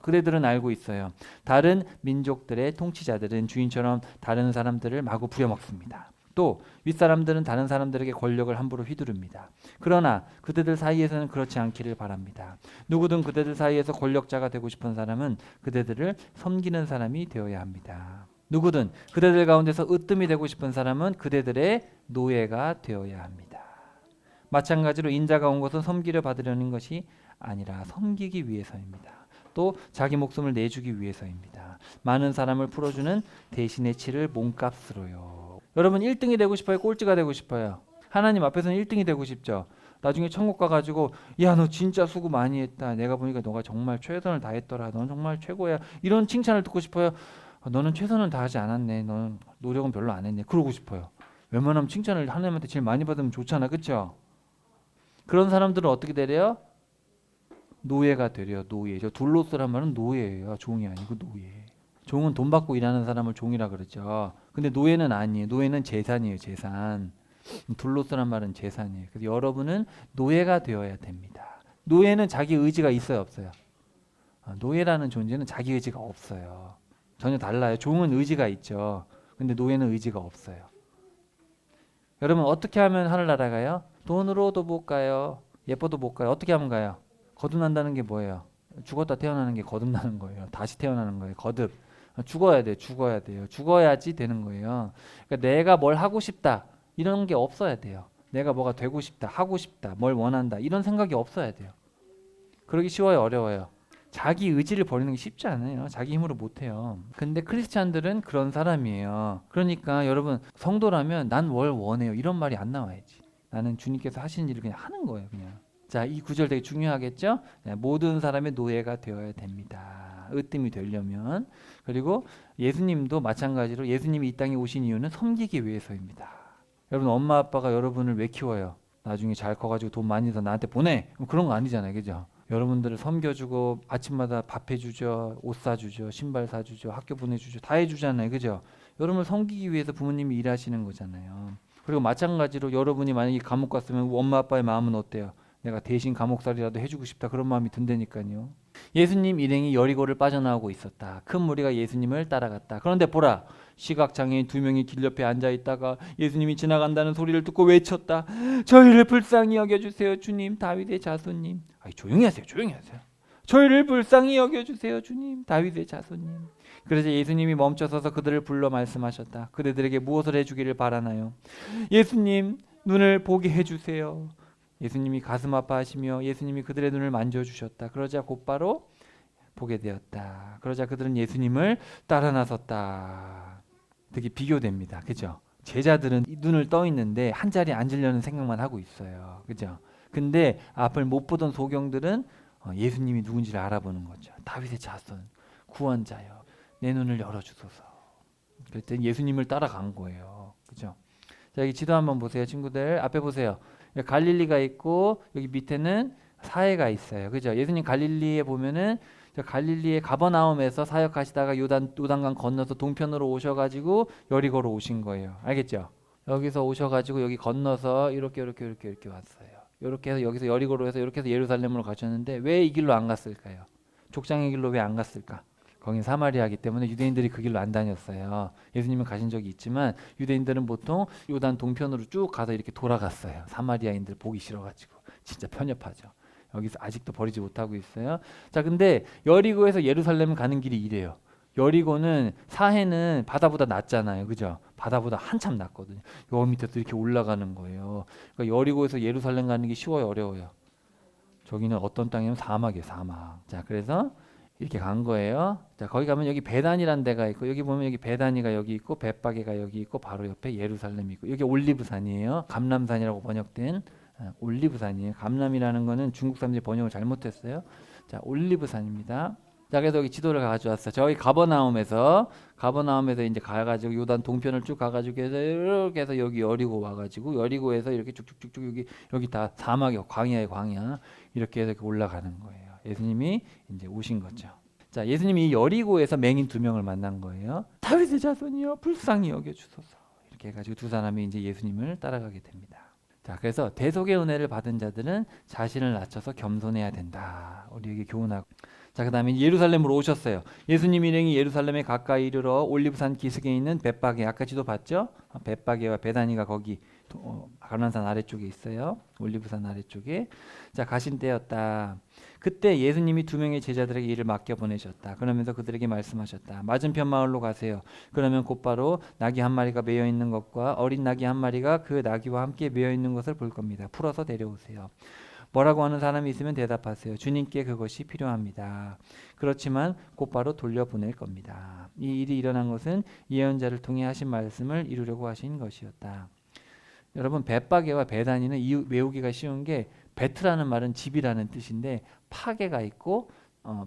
그대들은 알고 있어요. 다른 민족들의 통치자들은 주인처럼 다른 사람들을 마구 부려먹습니다. 또 윗사람들은 다른 사람들에게 권력을 함부로 휘두릅니다. 그러나 그대들 사이에서는 그렇지 않기를 바랍니다. 누구든 그대들 사이에서 권력자가 되고 싶은 사람은 그대들을 섬기는 사람이 되어야 합니다. 누구든 그대들 가운데서 으뜸이 되고 싶은 사람은 그대들의 노예가 되어야 합니다. 마찬가지로 인자가 온 것은 섬기려 받으려는 것이 아니라 섬기기 위해서입니다. 또 자기 목숨을 내주기 위해서입니다. 많은 사람을 풀어주는 대신에 치를 몸값으로요. 여러분 1등이 되고 싶어요? 꼴찌가 되고 싶어요? 하나님 앞에서는 1등이 되고 싶죠. 나중에 천국 가가지고 야, 너 진짜 수고 많이 했다. 내가 보니까 너가 정말 최선을 다했더라. 넌 정말 최고야. 이런 칭찬을 듣고 싶어요? 너는 최선을 다하지 않았네. 너는 노력은 별로 안 했네. 그러고 싶어요. 웬만하면 칭찬을 하나님한테 제일 많이 받으면 좋잖아. 그렇죠? 그런 사람들은 어떻게 되래요? 노예가 되려. 노예. 저 둘로스란 말은 노예예요. 종이 아니고 노예. 종은 돈 받고 일하는 사람을 종이라 그러죠. 근데 노예는 아니에요. 노예는 재산이에요. 재산. 둘로스란 말은 재산이에요. 그래서 여러분은 노예가 되어야 됩니다. 노예는 자기 의지가 있어요, 없어요? 노예라는 존재는 자기 의지가 없어요. 전혀 달라요. 종은 의지가 있죠. 근데 노예는 의지가 없어요. 여러분 어떻게 하면 하늘나라 가요? 돈으로도 못 가요. 예뻐도 못 가요. 어떻게 하면 가요? 거듭난다는 게 뭐예요? 죽었다 태어나는 게 거듭나는 거예요. 다시 태어나는 거예요. 거듭. 죽어야 돼요. 죽어야 돼요. 죽어야지 되는 거예요. 그러니까 내가 뭘 하고 싶다. 이런 게 없어야 돼요. 내가 뭐가 되고 싶다. 하고 싶다. 뭘 원한다. 이런 생각이 없어야 돼요. 그러기 쉬워요? 어려워요? 자기 의지를 버리는 게 쉽지 않아요. 자기 힘으로 못해요. 근데 크리스찬들은 그런 사람이에요. 그러니까 여러분 성도라면 난 뭘 원해요. 이런 말이 안 나와야지. 나는 주님께서 하시는 일을 그냥 하는 거예요. 그냥. 자, 이 구절 되게 중요하겠죠? 모든 사람의 노예가 되어야 됩니다. 으뜸이 되려면. 그리고 예수님도 마찬가지로 예수님이 이 땅에 오신 이유는 섬기기 위해서입니다. 여러분 엄마 아빠가 여러분을 왜 키워요? 나중에 잘 커가지고 돈 많이 더 나한테 보내? 그런 거 아니잖아요. 그죠? 여러분들을 섬겨주고 아침마다 밥 해주죠. 옷 사주죠. 신발 사주죠. 학교 보내주죠. 다 해주잖아요. 그죠? 여러분을 섬기기 위해서 부모님이 일하시는 거잖아요. 그리고 마찬가지로 여러분이 만약에 감옥 갔으면 엄마 아빠의 마음은 어때요? 내가 대신 감옥살이라도 해주고 싶다 그런 마음이 든다니까요. 예수님 일행이 여리고를 빠져나오고 있었다. 큰 무리가 예수님을 따라갔다. 그런데 보라, 시각장애인 2명이 길 옆에 앉아있다가 예수님이 지나간다는 소리를 듣고 외쳤다. 저희를 불쌍히 여겨주세요 주님, 다윗의 자손님. 조용히 하세요. 조용히 하세요. 저희를 불쌍히 여겨주세요 주님, 다윗의 자손님. 그래서 예수님이 멈춰서서 그들을 불러 말씀하셨다. 그대들에게 무엇을 해주기를 바라나요? 예수님, 눈을 보게 해주세요. 예수님이 가슴 아파하시며 예수님이 그들의 눈을 만져주셨다. 그러자 곧바로 보게 되었다. 그러자 그들은 예수님을 따라 나섰다. 되게 비교됩니다. 그죠? 제자들은 눈을 떠 있는데 한 자리에 앉으려는 생각만 하고 있어요. 그죠? 근데 앞을 못 보던 소경들은 예수님이 누군지를 알아보는 거죠. 다윗의 자손, 구원자요. 내 눈을 열어주소서. 그랬더니 예수님을 따라간 거예요. 그죠? 자, 여기 지도 한번 보세요. 친구들 앞에 보세요. 갈릴리가 있고 여기 밑에는 사해가 있어요. 그죠? 예수님 갈릴리에 보면은 갈릴리의 가버나움에서 사역하시다가 요단강 건너서 동편으로 오셔가지고 여리고로 오신 거예요. 알겠죠? 여기서 오셔가지고 여기 건너서 이렇게 왔어요. 이렇게 해서 여기서 여리고로 해서 이렇게 해서 예루살렘으로 가셨는데 왜 이 길로 안 갔을까요? 족장의 길로 왜 안 갔을까? 거긴 사마리아이기 때문에 유대인들이 그 길로 안 다녔어요. 예수님은 가신 적이 있지만 유대인들은 보통 요단 동편으로 쭉 가서 이렇게 돌아갔어요. 사마리아인들 보기 싫어가지고. 진짜 편협하죠. 여기서 아직도 버리지 못하고 있어요. 자, 근데 여리고에서 예루살렘 가는 길이 이래요. 여리고는 사해는 바다보다 낮잖아요, 그죠? 바다보다 한참 낮거든요. 요 밑에서 이렇게 올라가는 거예요. 그러니까 여리고에서 예루살렘 가는 게 쉬워요, 어려워요? 저기는 어떤 땅이냐면 사막이에요, 사막. 자, 그래서 이렇게 간 거예요. 자, 거기 가면 여기 베단이라는 데가 있고, 여기 보면 여기 베단이가 여기 있고, 벳바게가 여기 있고, 바로 옆에 예루살렘이 있고, 여기 올리브산이에요. 감람산이라고 번역된 올리브산이에요. 감람이라는 거는 중국 사람들이 번역을 잘못했어요. 자, 올리브산입니다. 자, 그래서 여기 지도를 가져왔어요. 저희 가버나움에서 이제 가가지고 요단 동편을 쭉 가가지고 해서 이렇게 해서 여기 여리고 와가지고 여리고에서 이렇게 쭉쭉쭉쭉 여기 다 사막이요, 광야에 광야 이렇게 해서 이렇게 올라가는 거예요. 예수님이 이제 오신 거죠. 자, 예수님이 이 여리고에서 맹인 두 명을 만난 거예요. 다윗의 자손이여 불쌍히 여겨 주소서. 이렇게 해가지고 두 사람이 이제 예수님을 따라가게 됩니다. 자, 그래서 대속의 은혜를 받은 자들은 자신을 낮춰서 겸손해야 된다. 우리에게 교훈하고. 자, 그다음에 예루살렘으로 오셨어요. 예수님 일행이 예루살렘에 가까이 이르러 올리브산 기슭에 있는 벳바게, 아까 지도 봤죠? 벳바게와 베다니가 거기 가난산 아래쪽에 있어요. 올리브산 아래쪽에. 자, 가신 때였다. 그때 예수님이 두 명의 제자들에게 일을 맡겨 보내셨다. 그러면서 그들에게 말씀하셨다. 맞은편 마을로 가세요. 그러면 곧바로 나귀 한 마리가 매여 있는 것과 어린 나귀 한 마리가 그 나귀와 함께 매여 있는 것을 볼 겁니다. 풀어서 데려오세요. 뭐라고 하는 사람이 있으면 대답하세요. 주님께 그것이 필요합니다. 그렇지만 곧바로 돌려보낼 겁니다. 이 일이 일어난 것은 예언자를 통해 하신 말씀을 이루려고 하신 것이었다. 여러분, 벳바게와 베다니는 외우기가 쉬운 게, 베트라는 말은 집이라는 뜻인데 파게가 있고,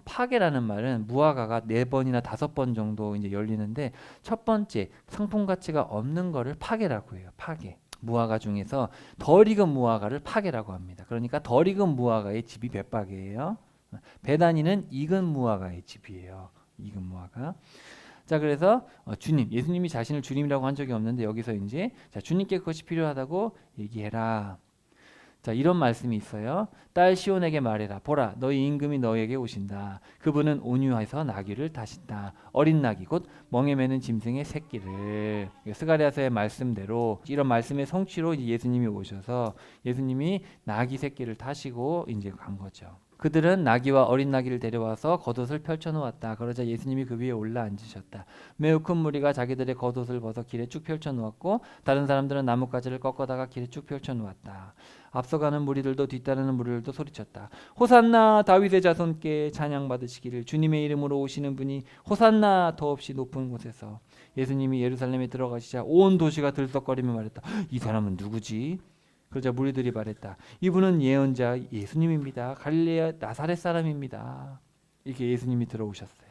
파게라는 말은 무화과가 4번이나 5번 정도 이제 열리는데, 첫 번째 상품 가치가 없는 거를 파게라고 해요. 파게. 무화과 중에서 덜 익은 무화과를 파게라고 합니다. 그러니까 덜 익은 무화과의 집이 벳바게예요. 베다니는 익은 무화과의 집이에요. 익은 무화과. 자, 그래서 주님, 예수님이 자신을 주님이라고 한 적이 없는데 여기서 이제 자, 주님께 그것이 필요하다고 얘기해라. 자, 이런 말씀이 있어요. 딸 시온에게 말해라. 보라, 너희 임금이 너에게 오신다. 그분은 온유해서 나귀를 타신다. 어린 나귀 곧 멍에 매는 짐승의 새끼를. 스가랴서의 말씀대로 이런 말씀의 성취로 이제 예수님이 오셔서 예수님이 나귀 새끼를 타시고 이제 간 거죠. 그들은 나귀와 어린 나귀를 데려와서 겉옷을 펼쳐놓았다. 그러자 예수님이 그 위에 올라앉으셨다. 매우 큰 무리가 자기들의 겉옷을 벗어 길에 쭉 펼쳐놓았고 다른 사람들은 나뭇가지를 꺾어다가 길에 쭉 펼쳐놓았다. 앞서가는 무리들도 뒤따르는 무리들도 소리쳤다. 호산나 다윗의 자손께 찬양받으시기를. 주님의 이름으로 오시는 분이 호산나 더없이 높은 곳에서. 예수님이 예루살렘에 들어가시자 온 도시가 들썩거리며 말했다. 이 사람은 누구지? 그러자 무리들이 말했다. 이분은 예언자 예수님입니다. 갈릴레아 나사렛 사람입니다. 이렇게 예수님이 들어오셨어요.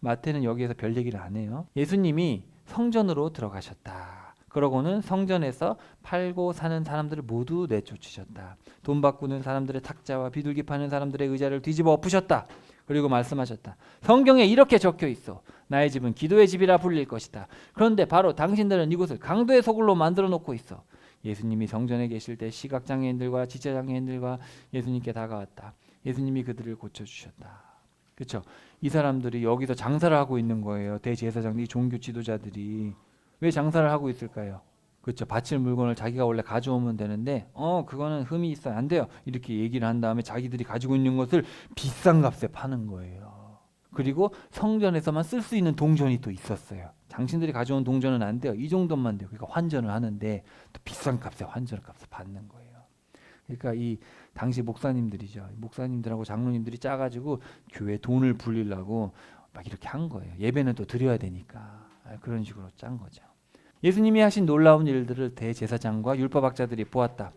마태는 여기에서 별 얘기를 안 해요. 예수님이 성전으로 들어가셨다. 그러고는 성전에서 팔고 사는 사람들을 모두 내쫓으셨다. 돈 바꾸는 사람들의 탁자와 비둘기 파는 사람들의 의자를 뒤집어 엎으셨다. 그리고 말씀하셨다. 성경에 이렇게 적혀 있어. 나의 집은 기도의 집이라 불릴 것이다. 그런데 바로 당신들은 이곳을 강도의 소굴로 만들어 놓고 있어. 예수님이 성전에 계실 때 시각장애인들과 지체장애인들과 예수님께 다가왔다. 예수님이 그들을 고쳐주셨다. 그렇죠? 이 사람들이 여기서 장사를 하고 있는 거예요. 대제사장들이, 종교 지도자들이. 왜 장사를 하고 있을까요? 그렇죠. 바칠 물건을 자기가 원래 가져오면 되는데 그거는 흠이 있어요. 안 돼요. 이렇게 얘기를 한 다음에 자기들이 가지고 있는 것을 비싼 값에 파는 거예요. 그리고 성전에서만 쓸 수 있는 동전이 또 있었어요. 당신들이 가져온 동전은 안 돼요. 이 정도만 돼요. 그러니까 환전을 하는데 또 비싼 값에 환전 값을 받는 거예요. 그러니까 이 당시 목사님들이죠. 목사님들하고 장로님들이 짜가지고 교회 돈을 불리려고 막 이렇게 한 거예요. 예배는 또 드려야 되니까. 그런 식으로 짠 거죠. 예수님이 하신 놀라운 일들을 대제사장과 율법학자들이 보았다.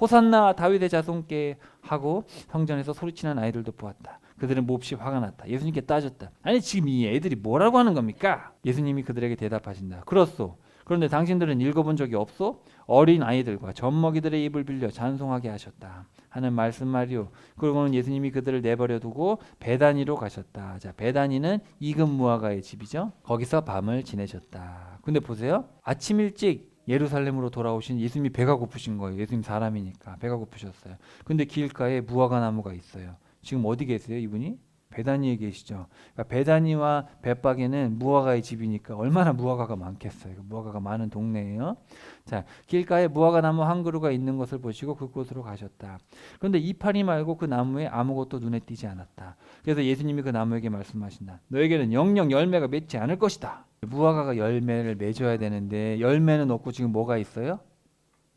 호산나 다윗의 자손께 하고 성전에서 소리치는 아이들도 보았다. 그들은 몹시 화가 났다. 예수님께 따졌다. 아니 지금 이 애들이 뭐라고 하는 겁니까? 예수님이 그들에게 대답하신다. 그렇소. 그런데 당신들은 읽어본 적이 없소? 어린 아이들과 젖먹이들의 입을 빌려 찬송하게 하셨다 하는 말씀 말이오. 그러고는 예수님이 그들을 내버려 두고 베다니로 가셨다. 자, 베다니는 익은 무화과의 집이죠. 거기서 밤을 지내셨다. 근데 보세요. 아침 일찍 예루살렘으로 돌아오신 예수님이 배가 고프신 거예요. 예수님 사람이니까 배가 고프셨어요. 근데 길가에 무화과 나무가 있어요. 지금 어디 계세요, 이분이? 베다니에 계시죠. 그러니까 베다니와 벳박에는 무화과의 집이니까 얼마나 무화과가 많겠어요. 무화과가 많은 동네예요. 자, 길가에 무화과 나무 한 그루가 있는 것을 보시고 그곳으로 가셨다. 그런데 이파리 말고 그 나무에 아무것도 눈에 띄지 않았다. 그래서 예수님이 그 나무에게 말씀하신다. 너에게는 영영 열매가 맺지 않을 것이다. 무화과가 열매를 맺어야 되는데 열매는 없고 지금 뭐가 있어요?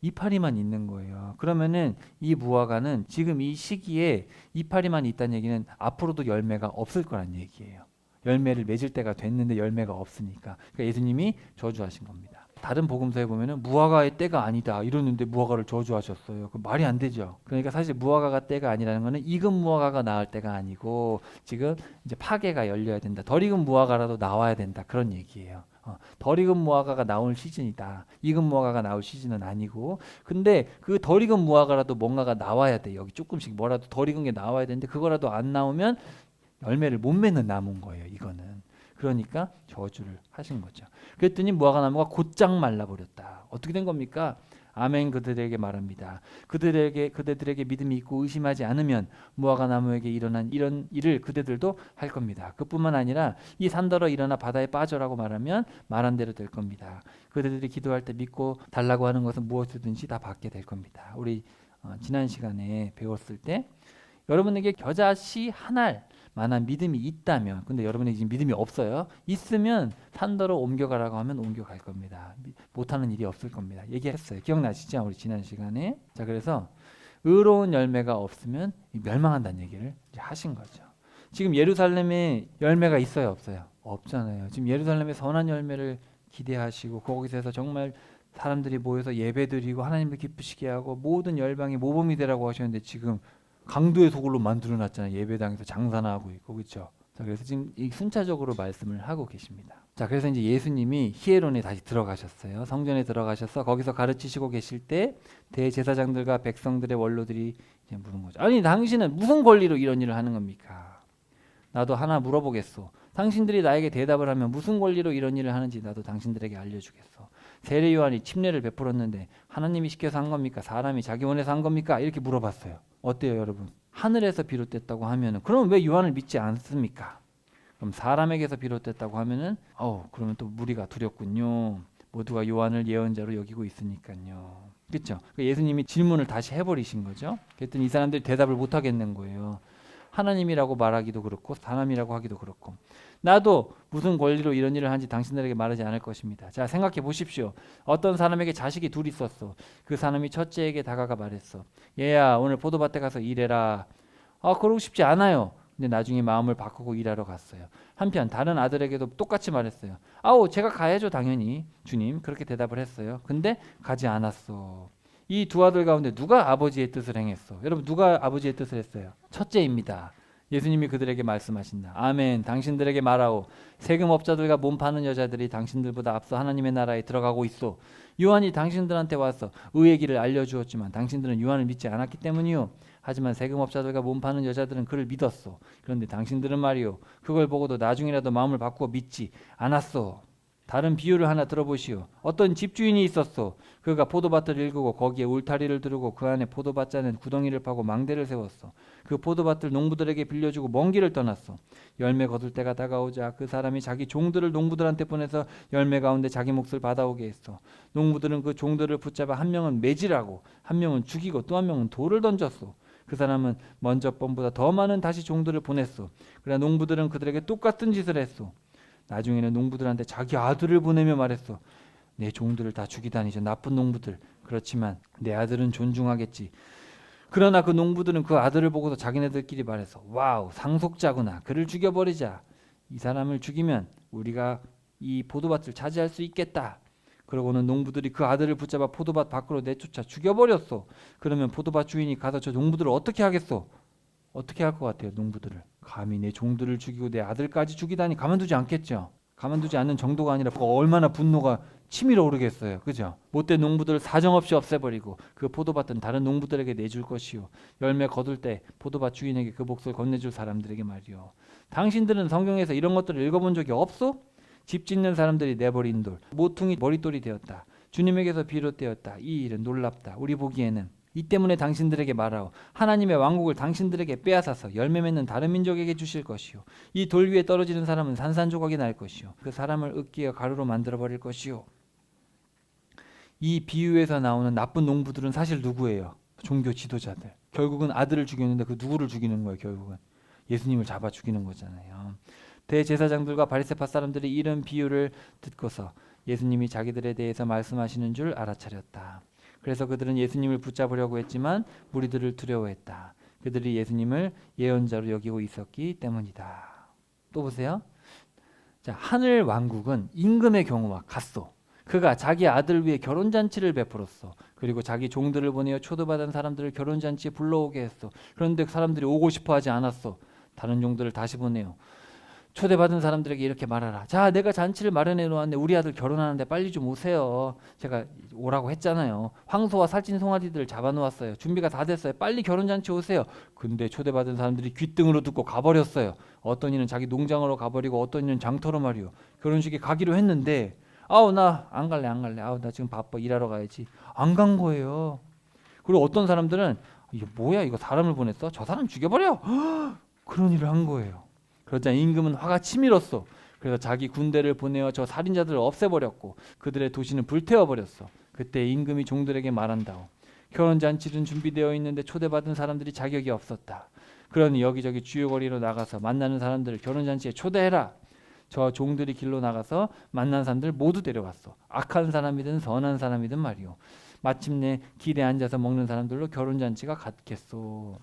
이파리만 있는 거예요. 그러면은 이 무화과는 지금 이 시기에 이파리만 있다는 얘기는 앞으로도 열매가 없을 거란 얘기예요. 열매를 맺을 때가 됐는데 열매가 없으니까. 그러니까 예수님이 저주하신 겁니다. 다른 복음서에 보면은 무화과의 때가 아니다 이러는데 무화과를 저주하셨어요. 그 말이 안 되죠. 그러니까 사실 무화과가 때가 아니라는 거는 익은 무화과가 나을 때가 아니고 지금 이제 파괴가 열려야 된다. 덜 익은 무화과라도 나와야 된다. 그런 얘기예요. 덜 익은 무화과가 나올 시즌이다. 익은 무화과가 나올 시즌은 아니고, 근데 그 덜 익은 무화과라도 뭔가가 나와야 돼. 여기 조금씩 뭐라도 덜 익은 게 나와야 되는데 그거라도 안 나오면 열매를 못 맺는 나무인 거예요. 이거는. 그러니까 저주를 하신 거죠. 그랬더니 무화과 나무가 곧장 말라버렸다. 어떻게 된 겁니까? 아멘 그들에게 말합니다. 그들에게 믿음이 있고 의심하지 않으면 무화과 나무에게 일어난 이런 일을 그대들도 할 겁니다. 그뿐만 아니라 이 산더러 일어나 바다에 빠져라고 말하면 말한 대로 될 겁니다. 그들이 기도할 때 믿고 달라고 하는 것은 무엇이든지 다 받게 될 겁니다. 우리 지난 시간에 배웠을 때 여러분에게 겨자씨 한 알 만한 믿음이 있다면, 근데 여러분에게 지금 믿음이 없어요. 있으면 산더러 옮겨가라고 하면 옮겨갈 겁니다. 못하는 일이 없을 겁니다. 얘기했어요. 기억나시죠? 우리 지난 시간에. 자, 그래서 의로운 열매가 없으면 멸망한다는 얘기를 이제 하신 거죠. 지금 예루살렘에 열매가 있어요, 없어요? 없잖아요. 지금 예루살렘에 선한 열매를 기대하시고 거기서 해서 정말 사람들이 모여서 예배드리고 하나님을 기쁘시게 하고 모든 열방이 모범이 되라고 하셨는데 지금 강도의 소굴로 만들어놨잖아요. 예배당에서 장사나 하고 있고, 그렇죠? 자, 그래서 지금 이 순차적으로 말씀을 하고 계십니다. 자, 그래서 이제 예수님이 히에론에 다시 들어가셨어요. 성전에 들어가셔서 거기서 가르치시고 계실 때 대제사장들과 백성들의 원로들이 이제 물은 거죠. 아니, 당신은 무슨 권리로 이런 일을 하는 겁니까? 나도 하나 물어보겠소. 당신들이 나에게 대답을 하면 무슨 권리로 이런 일을 하는지 나도 당신들에게 알려주겠소. 세례 요한이 침례를 베풀었는데 하나님이 시켜서 한 겁니까? 사람이 자기 원해서 한 겁니까? 이렇게 물어봤어요. 어때요, 여러분? 하늘에서 비롯됐다고 하면은 그럼 왜 요한을 믿지 않습니까? 그럼 사람에게서 비롯됐다고 하면은 그러면 또 무리가 두렵군요. 모두가 요한을 예언자로 여기고 있으니까요. 그렇죠? 예수님이 질문을 다시 해버리신 거죠. 그랬더니 이 사람들이 대답을 못 하겠는 거예요. 하나님이라고 말하기도 그렇고 사람이라고 하기도 그렇고 나도 무슨 권리로 이런 일을 하는지 당신들에게 말하지 않을 것입니다. 자, 생각해 보십시오. 어떤 사람에게 자식이 둘 있었어. 그 사람이 첫째에게 다가가 말했어. 얘야, 오늘 포도밭에 가서 일해라. 그러고 싶지 않아요. 근데 나중에 마음을 바꾸고 일하러 갔어요. 한편 다른 아들에게도 똑같이 말했어요. 제가 가야죠, 당연히. 주님, 그렇게 대답을 했어요. 근데 가지 않았어. 이 두 아들 가운데 누가 아버지의 뜻을 행했어? 여러분, 누가 아버지의 뜻을 했어요? 첫째입니다. 예수님이 그들에게 말씀하신다. 아멘. 당신들에게 말하오. 세금업자들과 몸 파는 여자들이 당신들보다 앞서 하나님의 나라에 들어가고 있어. 요한이 당신들한테 와서 의의 길을 알려주었지만 당신들은 요한을 믿지 않았기 때문이요. 하지만 세금업자들과 몸 파는 여자들은 그를 믿었어. 그런데 당신들은 말이요. 그걸 보고도 나중이라도 마음을 바꾸어 믿지 않았어. 다른 비유를 하나 들어보시오. 어떤 집주인이 있었어. 그가 포도밭을 일구고 거기에 울타리를 두르고 그 안에 포도밭자는 구덩이를 파고 망대를 세웠어. 그 포도밭을 농부들에게 빌려주고 먼 길을 떠났어. 열매 거둘 때가 다가오자 그 사람이 자기 종들을 농부들한테 보내서 열매 가운데 자기 몫을 받아오게 했어. 농부들은 그 종들을 붙잡아 한 명은 매질하고 한 명은 죽이고 또 한 명은 돌을 던졌어. 그 사람은 먼저 번보다 더 많은 다시 종들을 보냈어. 그러나 농부들은 그들에게 똑같은 짓을 했어. 나중에는 농부들한테 자기 아들을 보내며 말했어. 내 종들을 다 죽이다니 저 나쁜 농부들. 그렇지만 내 아들은 존중하겠지. 그러나 그 농부들은 그 아들을 보고서 자기네들끼리 말했어. 와우, 상속자구나. 그를 죽여버리자. 이 사람을 죽이면 우리가 이 포도밭을 차지할 수 있겠다. 그러고는 농부들이 그 아들을 붙잡아 포도밭 밖으로 내쫓아 죽여버렸어. 그러면 포도밭 주인이 가서 저 농부들을 어떻게 하겠어? 어떻게 할 것 같아요, 농부들을? 감히 내 종들을 죽이고 내 아들까지 죽이다니 가만두지 않겠죠. 가만두지 않는 정도가 아니라 얼마나 분노가 치밀어 오르겠어요. 그죠? 못된 농부들을 사정없이 없애버리고 그 포도밭은 다른 농부들에게 내줄 것이요. 열매 거둘 때 포도밭 주인에게 그 몫을 건네줄 사람들에게 말이요. 당신들은 성경에서 이런 것들을 읽어본 적이 없어? 집 짓는 사람들이 내버린 돌, 모퉁이 머릿돌이 되었다. 주님에게서 비롯되었다. 이 일은 놀랍다. 우리 보기에는 이 때문에 당신들에게 말하오. 하나님의 왕국을 당신들에게 빼앗아서 열매 맺는 다른 민족에게 주실 것이요. 이 돌 위에 떨어지는 사람은 산산조각이 날 것이요. 그 사람을 으깨어 가루로 만들어버릴 것이요. 이 비유에서 나오는 나쁜 농부들은 사실 누구예요? 종교 지도자들. 결국은 아들을 죽였는데 그 누구를 죽이는 거예요? 결국은 예수님을 잡아 죽이는 거잖아요. 대제사장들과 바리새파 사람들이 이런 비유를 듣고서 예수님이 자기들에 대해서 말씀하시는 줄 알아차렸다. 그래서 그들은 예수님을 붙잡으려고 했지만 무리들을 두려워했다. 그들이 예수님을 예언자로 여기고 있었기 때문이다. 또 보세요. 자, 하늘 왕국은 임금의 경우와 같소. 그가 자기 아들 위해 결혼잔치를 베풀었어. 그리고 자기 종들을 보내어 초대받은 사람들을 결혼잔치에 불러오게 했어. 그런데 사람들이 오고 싶어 하지 않았어. 다른 종들을 다시 보내요. 초대받은 사람들에게 이렇게 말하라. 자, 내가 잔치를 마련해 놓았는데 우리 아들 결혼하는데 빨리 좀 오세요. 제가 오라고 했잖아요. 황소와 살찐 송아지들을 잡아놓았어요. 준비가 다 됐어요. 빨리 결혼잔치 오세요. 근데 초대받은 사람들이 귓등으로 듣고 가버렸어요. 어떤 이는 자기 농장으로 가버리고 어떤 이는 장터로 말이요. 결혼식에 가기로 했는데 아우 나 안 갈래. 아우 나 지금 바빠 일하러 가야지. 안 간 거예요. 그리고 어떤 사람들은 이게 뭐야 이거 사람을 보냈어? 저 사람 죽여버려. 그런 일을 한 거예요. 그러자 임금은 화가 치밀었어. 그래서 자기 군대를 보내어 저 살인자들을 없애버렸고 그들의 도시는 불태워버렸어. 그때 임금이 종들에게 말한다오. 결혼잔치는 준비되어 있는데 초대받은 사람들이 자격이 없었다. 그러니 여기저기 주요 거리로 나가서 만나는 사람들을 결혼잔치에 초대해라. 저 종들이 길로 나가서 만난 사람들 모두 데려왔어. 악한 사람이든 선한 사람이든 말이오. 마침내 길에 앉아서 먹는 사람들로 결혼잔치가 같겠소.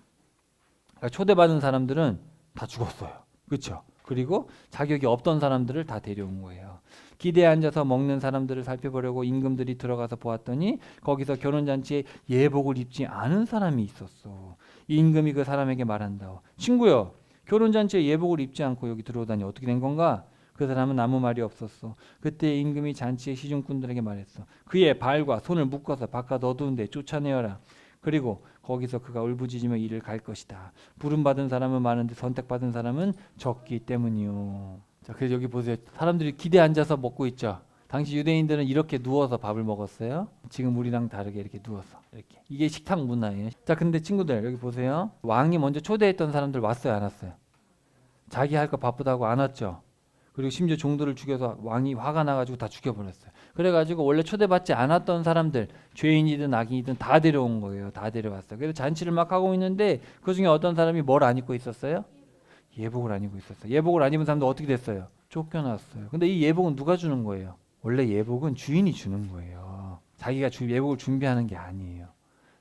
그러니까 초대받은 사람들은 다 죽었어요. 그렇죠? 그리고 자격이 없던 사람들을 다 데려온 거예요. 기대에 앉아서 먹는 사람들을 살펴보려고 임금들이 들어가서 보았더니 거기서 결혼잔치에 예복을 입지 않은 사람이 있었어. 이 임금이 그 사람에게 말한다. 친구여, 결혼잔치에 예복을 입지 않고 여기 들어오다니 어떻게 된 건가? 그 사람은 아무 말이 없었어. 그때 임금이 잔치의 시중꾼들에게 말했어. 그의 발과 손을 묶어서 바깥 어두운 데 쫓아내어라. 그리고 거기서 그가 울부짖으며 이를 갈 것이다. 부름받은 사람은 많은데 선택받은 사람은 적기 때문이요. 자, 그래서 여기 보세요. 사람들이 기대에 앉아서 먹고 있죠. 당시 유대인들은 이렇게 누워서 밥을 먹었어요. 지금 우리랑 다르게 이렇게 누워서 이렇게. 이게 식탁 문화예요. 자, 근데 친구들 여기 보세요. 왕이 먼저 초대했던 사람들 왔어요, 안 왔어요? 자기 할 거 바쁘다고 안 왔죠. 그리고 심지어 종들을 죽여서 왕이 화가 나가지고 다 죽여버렸어요. 그래가지고 원래 초대받지 않았던 사람들, 죄인이든 악인이든 다 데려온 거예요. 다 데려왔어요. 그래서 잔치를 막 하고 있는데 그 중에 어떤 사람이 뭘 안 입고 있었어요? 예복을 안 입고 있었어요. 예복을 안 입은 사람도 어떻게 됐어요? 쫓겨났어요. 근데 이 예복은 누가 주는 거예요? 원래 예복은 주인이 주는 거예요. 자기가 예복을 준비하는 게 아니에요.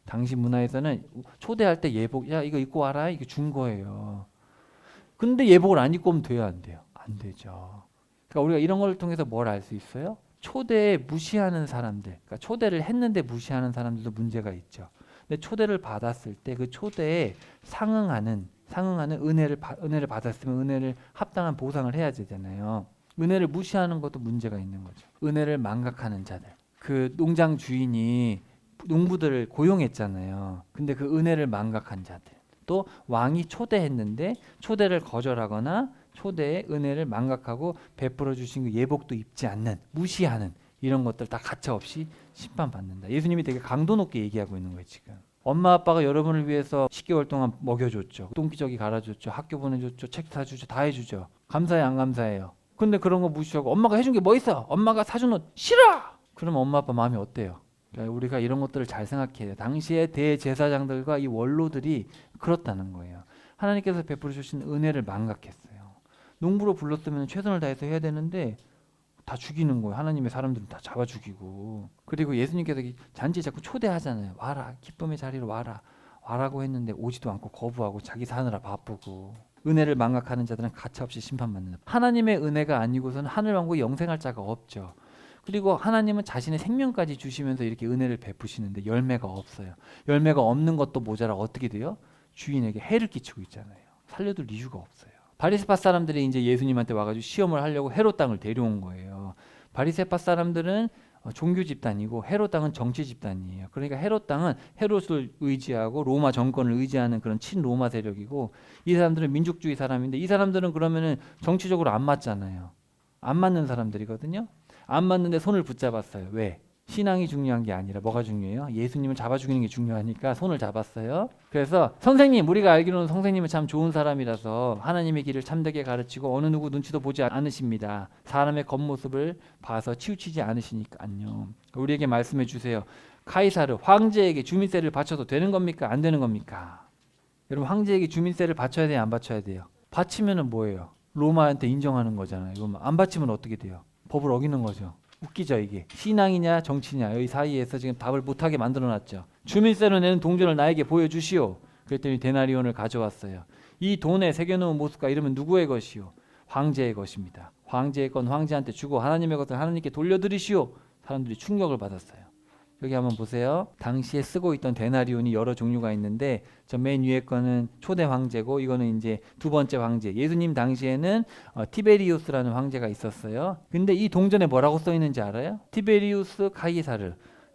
당시 문화에서는 초대할 때 예복, 야 이거 입고 와라, 이거 준 거예요. 근데 예복을 안 입고 오면 돼요, 안 돼요? 안 되죠. 그러니까 우리가 이런 걸 통해서 뭘 알 수 있어요? 초대에 무시하는 사람들, 그러니까 초대를 했는데 무시하는 사람들도 문제가 있죠. 근데 초대를 받았을 때 그 초대에 상응하는 은혜를 받았으면 은혜를 합당한 보상을 해야 되잖아요. 은혜를 무시하는 것도 문제가 있는 거죠. 은혜를 망각하는 자들. 그 농장 주인이 농부들을 고용했잖아요. 근데 그 은혜를 망각한 자들. 또 왕이 초대했는데 초대를 거절하거나 초대의 은혜를 망각하고 베풀어 주신 그 예복도 입지 않는, 무시하는 이런 것들 다 가차없이 심판받는다. 예수님이 되게 강도 높게 얘기하고 있는 거예요, 지금. 엄마 아빠가 여러분을 위해서 10개월 동안 먹여줬죠. 똥기저귀 갈아줬죠. 학교 보내줬죠. 책 사주죠. 다 해주죠. 감사해 안 감사해요? 근데 그런 거 무시하고 엄마가 해준 게 뭐 있어? 엄마가 사준 옷 싫어! 그러면 엄마 아빠 마음이 어때요? 그러니까 우리가 이런 것들을 잘 생각해야 돼요. 당시에 대제사장들과 이 원로들이 그렇다는 거예요. 하나님께서 베풀어 주신 은혜를 망각했어요. 농부로 불렀으면 최선을 다해서 해야 되는데 다 죽이는 거예요. 하나님의 사람들은 다 잡아 죽이고. 그리고 예수님께서 잔치에 자꾸 초대하잖아요. 와라, 기쁨의 자리로 와라. 와라고 했는데 오지도 않고 거부하고 자기 사느라 바쁘고. 은혜를 망각하는 자들은 가차없이 심판받는다. 하나님의 은혜가 아니고서는 하늘왕국에 영생할 자가 없죠. 그리고 하나님은 자신의 생명까지 주시면서 이렇게 은혜를 베푸시는데 열매가 없어요. 열매가 없는 것도 모자라 어떻게 돼요? 주인에게 해를 끼치고 있잖아요. 살려둘 이유가 없어요. 바리새파 사람들이 이제 예수님한테 와가지고 시험을 하려고 헤롯 땅을 데려온 거예요. 바리새파 사람들은 종교 집단이고 헤롯 땅은 정치 집단이에요. 그러니까 헤롯 땅은 헤롯을 의지하고 로마 정권을 의지하는 그런 친로마 세력이고 이 사람들은 민족주의 사람인데 이 사람들은 그러면은 정치적으로 안 맞잖아요. 안 맞는 사람들이거든요. 안 맞는데 손을 붙잡았어요. 왜? 신앙이 중요한 게 아니라 뭐가 중요해요? 예수님을 잡아 죽이는 게 중요하니까 손을 잡았어요. 그래서 선생님, 우리가 알기로는 선생님은 참 좋은 사람이라서 하나님의 길을 참되게 가르치고 어느 누구 눈치도 보지 않으십니다. 사람의 겉모습을 봐서 치우치지 않으시니까요. 우리에게 말씀해 주세요. 카이사르 황제에게 주민세를 바쳐도 되는 겁니까? 안 되는 겁니까? 여러분, 황제에게 주민세를 바쳐야 돼요? 안 바쳐야 돼요? 바치면은 뭐예요? 로마한테 인정하는 거잖아요. 이거 안 바치면 어떻게 돼요? 법을 어기는 거죠. 웃기죠 이게. 신앙이냐 정치냐 여기 사이에서 지금 답을 못하게 만들어놨죠. 주민세로 내는 동전을 나에게 보여주시오. 그랬더니 데나리온을 가져왔어요. 이 돈에 새겨놓은 모습과 이름은 누구의 것이오? 황제의 것입니다. 황제의 건 황제한테 주고 하나님의 것을 하나님께 돌려드리시오. 사람들이 충격을 받았어요. 여기 한번 보세요. 당시에 쓰고 있던 데나리온이 여러 종류가 있는데 저 맨 위에 거는 초대 황제고 이거는 이제 두 번째 황제. 예수님 당시에는 티베리우스라는 황제가 있었어요. 근데 이 동전에 뭐라고 써 있는지 알아요? 티베리우스 카이사르.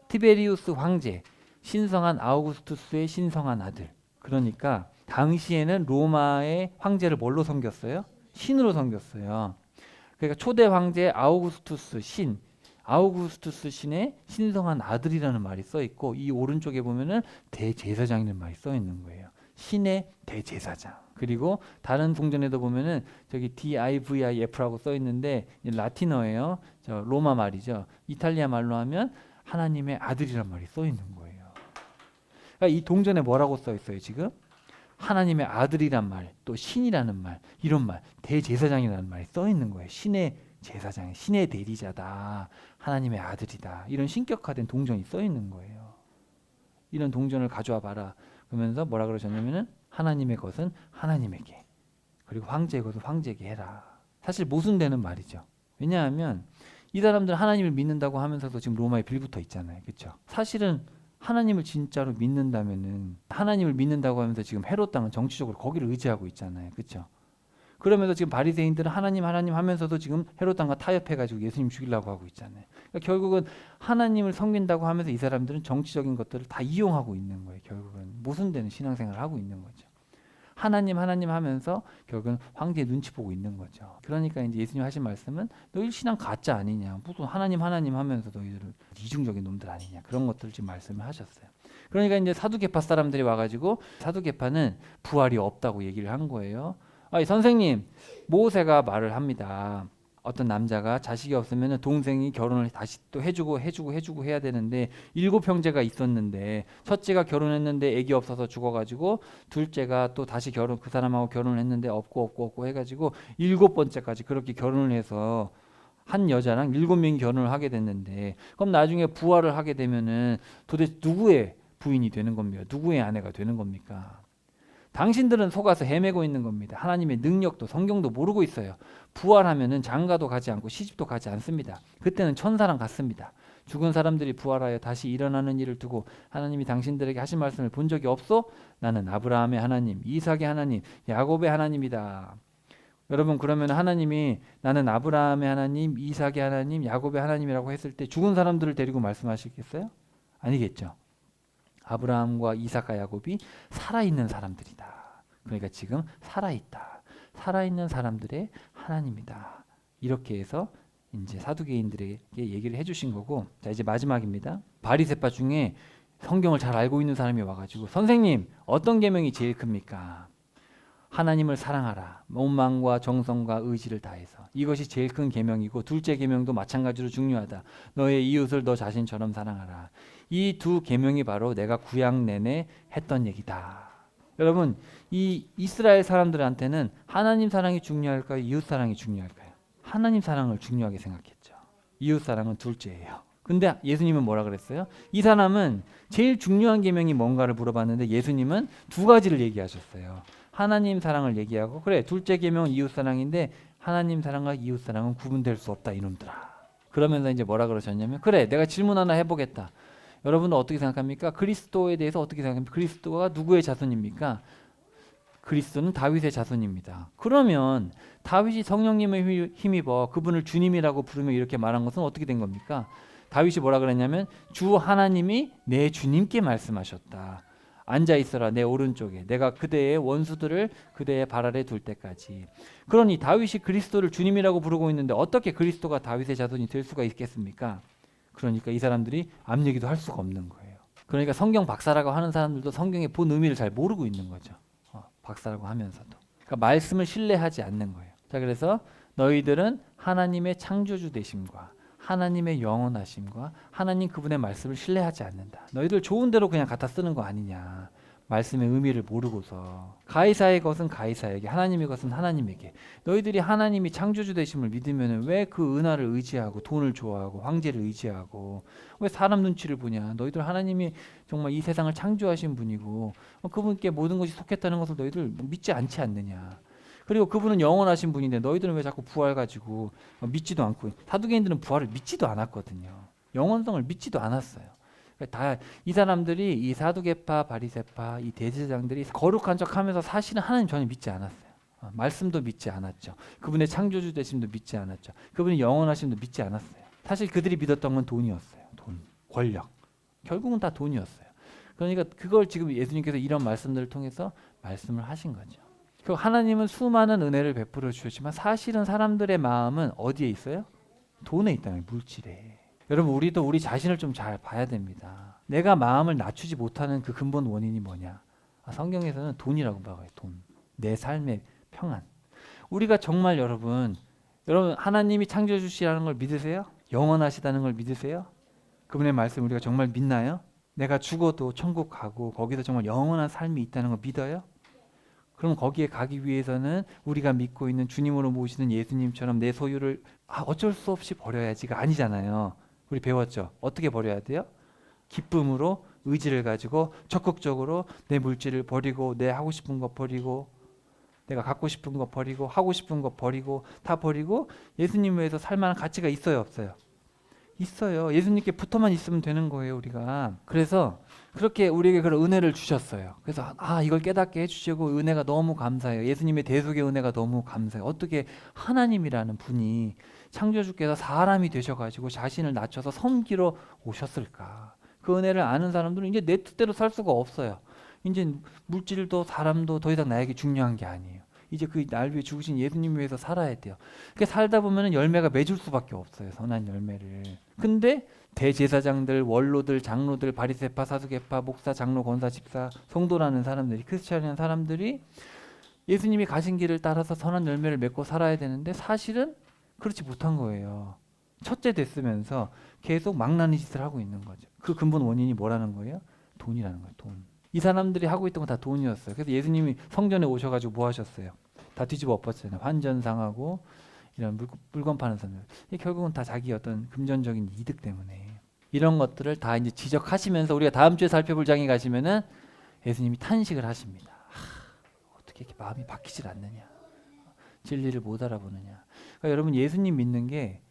티베리우스 황제. 신성한 아우구스투스의 신성한 아들. 그러니까 당시에는 로마의 황제를 뭘로 섬겼어요? 신으로 섬겼어요. 그러니까 초대 황제 아우구스투스 신. 아우구스투스 신의 신성한 아들이라는 말이 써 있고 이 오른쪽에 보면은 대제사장이라는 말이 써 있는 거예요. 신의 대제사장. 그리고 다른 동전에도 보면은 저기 DIVIF라고 써 있는데 라틴어예요. 저 로마 말이죠. 이탈리아 말로 하면 하나님의 아들이란 말이 써 있는 거예요. 그러니까 이 동전에 뭐라고 써 있어요, 지금? 하나님의 아들이란 말, 또 신이라는 말, 이런 말, 대제사장이라는 말이 써 있는 거예요. 신의 제사장, 신의 대리자다. 하나님의 아들이다. 이런 신격화된 동전이 써 있는 거예요. 이런 동전을 가져와 봐라. 그러면서 뭐라 그러셨냐면은 하나님의 것은 하나님에게, 그리고 황제의 것은 황제에게 해라. 사실 모순되는 말이죠. 왜냐하면 이 사람들 하나님을 믿는다고 하면서도 지금 로마에 빌붙어 있잖아요. 그렇죠? 사실은 하나님을 진짜로 믿는다면은 하나님을 믿는다고 하면서 지금 헤롯 땅은 정치적으로 거기를 의지하고 있잖아요. 그렇죠? 그러면서 지금 바리새인들은 하나님 하면서도 지금 헤롯 땅과 타협해가지고 예수님 죽이려고 하고 있잖아요. 그러니까 결국은 하나님을 섬긴다고 하면서 이 사람들은 정치적인 것들을 다 이용하고 있는 거예요. 결국은 모순되는 신앙생활을 하고 있는 거죠. 하나님 하면서 결국은 황제의 눈치 보고 있는 거죠. 그러니까 이제 예수님 하신 말씀은 너희 신앙 가짜 아니냐, 무슨 하나님 하면서 너희들은 이중적인 놈들 아니냐, 그런 것들을 지금 말씀을 하셨어요. 그러니까 이제 사두개파 사람들이 와가지고 사두개파는 부활이 없다고 얘기를 한 거예요. 아니, 선생님, 모세가 말을 합니다. 어떤 남자가 자식이 없으면 동생이 결혼을 다시 또 해주고 해야 되는데 7 형제가 있었는데 첫째가 결혼했는데 애기 없어서 죽어가지고 둘째가 또 다시 그 사람하고 결혼을 했는데 없고 해가지고 7번째까지 그렇게 결혼을 해서 한 여자랑 7명이 결혼을 하게 됐는데 그럼 나중에 부활을 하게 되면은 도대체 누구의 부인이 되는 겁니까? 누구의 아내가 되는 겁니까? 당신들은 속아서 헤매고 있는 겁니다. 하나님의 능력도 성경도 모르고 있어요. 부활하면은 장가도 가지 않고 시집도 가지 않습니다. 그때는 천사랑 같습니다. 죽은 사람들이 부활하여 다시 일어나는 일을 두고 하나님이 당신들에게 하신 말씀을 본 적이 없어? 나는 아브라함의 하나님, 이삭의 하나님, 야곱의 하나님이다. 여러분, 그러면 하나님이 나는 아브라함의 하나님, 이삭의 하나님, 야곱의 하나님이라고 했을 때 죽은 사람들을 데리고 말씀하시겠어요? 아니겠죠. 아브라함과 이삭과 야곱이 살아있는 사람들이다. 그러니까 지금 살아있다. 살아있는 사람들의 하나님이다. 이렇게 해서 이제 사두개인들에게 얘기를 해주신 거고, 자 이제 마지막입니다. 바리새파 중에 성경을 잘 알고 있는 사람이 와가지고 선생님 어떤 계명이 제일 큽니까? 하나님을 사랑하라. 온 마음과 정성과 의지를 다해서. 이것이 제일 큰 계명이고 둘째 계명도 마찬가지로 중요하다. 너의 이웃을 너 자신처럼 사랑하라. 이 두 계명이 바로 내가 구약 내내 했던 얘기다. 여러분, 이 이스라엘 사람들한테는 하나님 사랑이 중요할까요? 이웃 사랑이 중요할까요? 하나님 사랑을 중요하게 생각했죠. 이웃 사랑은 둘째예요. 근데 예수님은 뭐라 그랬어요? 이 사람은 제일 중요한 계명이 뭔가를 물어봤는데 예수님은 2가지를 얘기하셨어요. 하나님 사랑을 얘기하고, 그래 둘째 계명은 이웃 사랑인데 하나님 사랑과 이웃 사랑은 구분될 수 없다 이놈들아. 그러면서 이제 뭐라 그러셨냐면, 그래 내가 질문 하나 해보겠다. 여러분은 어떻게 생각합니까? 그리스도에 대해서 어떻게 생각합니까? 그리스도가 누구의 자손입니까? 그리스도는 다윗의 자손입니다. 그러면 다윗이 성령님에 힘입어 그분을 주님이라고 부르며 이렇게 말한 것은 어떻게 된 겁니까? 다윗이 뭐라 그랬냐면 주 하나님이 내 주님께 말씀하셨다. 앉아 있어라 내 오른쪽에, 내가 그대의 원수들을 그대의 발 아래 둘 때까지. 그러니 다윗이 그리스도를 주님이라고 부르고 있는데 어떻게 그리스도가 다윗의 자손이 될 수가 있겠습니까? 그러니까 이 사람들이 앞 얘기도 할 수가 없는 거예요. 그러니까 성경 박사라고 하는 사람들도 성경의 본 의미를 잘 모르고 있는 거죠. 박사라고 하면서도. 그러니까 말씀을 신뢰하지 않는 거예요. 자, 그래서 너희들은 하나님의 창조주 되심과 하나님의 영원하심과 하나님 그분의 말씀을 신뢰하지 않는다. 너희들 좋은 대로 그냥 갖다 쓰는 거 아니냐. 말씀의 의미를 모르고서. 가이사의 것은 가이사에게, 하나님의 것은 하나님에게. 너희들이 하나님이 창조주 되심을 믿으면 왜 그 은하를 의지하고 돈을 좋아하고 황제를 의지하고 왜 사람 눈치를 보냐. 너희들 하나님이 정말 이 세상을 창조하신 분이고 그분께 모든 것이 속했다는 것을 너희들 믿지 않지 않느냐. 그리고 그분은 영원하신 분인데 너희들은 왜 자꾸 부활 가지고 믿지도 않고. 사두개인들은 부활을 믿지도 않았거든요. 영원성을 믿지도 않았어요. 다 이 사람들이, 이 사두개파, 바리새파, 이 대제사장들이 거룩한 척하면서 사실은 하나님 전혀 믿지 않았어요. 말씀도 믿지 않았죠. 그분의 창조주 되심도 믿지 않았죠. 그분의 영원하심도 믿지 않았어요. 사실 그들이 믿었던 건 돈이었어요. 돈, 권력. 결국은 다 돈이었어요. 그러니까 그걸 지금 예수님께서 이런 말씀들을 통해서 말씀을 하신 거죠. 그 하나님은 수많은 은혜를 베풀어 주셨지만 사실은 사람들의 마음은 어디에 있어요? 돈에 있다는, 물질에. 여러분, 우리도 우리 자신을 좀 잘 봐야 됩니다. 내가 마음을 낮추지 못하는 그 근본 원인이 뭐냐? 성경에서는 돈이라고 봐요. 돈. 내 삶의 평안. 우리가 정말 여러분 하나님이 창조주시라는 걸 믿으세요? 영원하시다는 걸 믿으세요? 그분의 말씀 우리가 정말 믿나요? 내가 죽어도 천국 가고 거기서 정말 영원한 삶이 있다는 걸 믿어요? 그럼 거기에 가기 위해서는 우리가 믿고 있는 주님으로 모시는 예수님처럼 내 소유를 어쩔 수 없이 버려야지가 아니잖아요. 우리 배웠죠? 어떻게 버려야 돼요? 기쁨으로 의지를 가지고 적극적으로 내 물질을 버리고 내 하고 싶은 거 버리고 내가 갖고 싶은 거 버리고 하고 싶은 거 버리고 다 버리고 예수님 외에서 살 만한 가치가 있어요, 없어요? 있어요. 예수님께 붙어만 있으면 되는 거예요, 우리가. 그래서 그렇게 우리에게 그런 은혜를 주셨어요. 그래서 이걸 깨닫게 해주시고 은혜가 너무 감사해요. 예수님의 대속의 은혜가 너무 감사해요. 어떻게 하나님이라는 분이 창조주께서 사람이 되셔가지고 자신을 낮춰서 섬기러 오셨을까? 그 은혜를 아는 사람들은 이제 내 뜻대로 살 수가 없어요. 이제 물질도 사람도 더 이상 나에게 중요한 게 아니에요. 이제 그 날 위해 죽으신 예수님 위해서 살아야 돼요. 그렇게 살다 보면 열매가 맺을 수밖에 없어요. 선한 열매를. 근데 대제사장들, 원로들, 장로들, 바리새파, 사두개파, 목사, 장로, 권사, 집사, 성도라는 사람들이, 크리스찬이라는 사람들이 예수님이 가신 길을 따라서 선한 열매를 맺고 살아야 되는데 사실은 그렇지 못한 거예요. 첫째 됐으면서 계속 망나니 짓을 하고 있는 거죠. 그 근본 원인이 뭐라는 거예요? 돈이라는 거예요. 돈. 이 사람들이 하고 있던 건 다 돈이었어요. 그래서 예수님이 성전에 오셔가지고 뭐 하셨어요? 다 뒤집어 엎었잖아요. 환전상하고 이런 물건 파는 사람들. 결국은 다 자기 어떤 금전적인 이득 때문에 이런 것들을 다 이제 지적하시면서 우리가 다음 주에 살펴볼 장에 가시면은 예수님이 탄식을 하십니다. 어떻게 이렇게 마음이 바뀌질 않느냐? 진리를 못 알아보느냐? 그러니까 여러분 예수님 믿는 게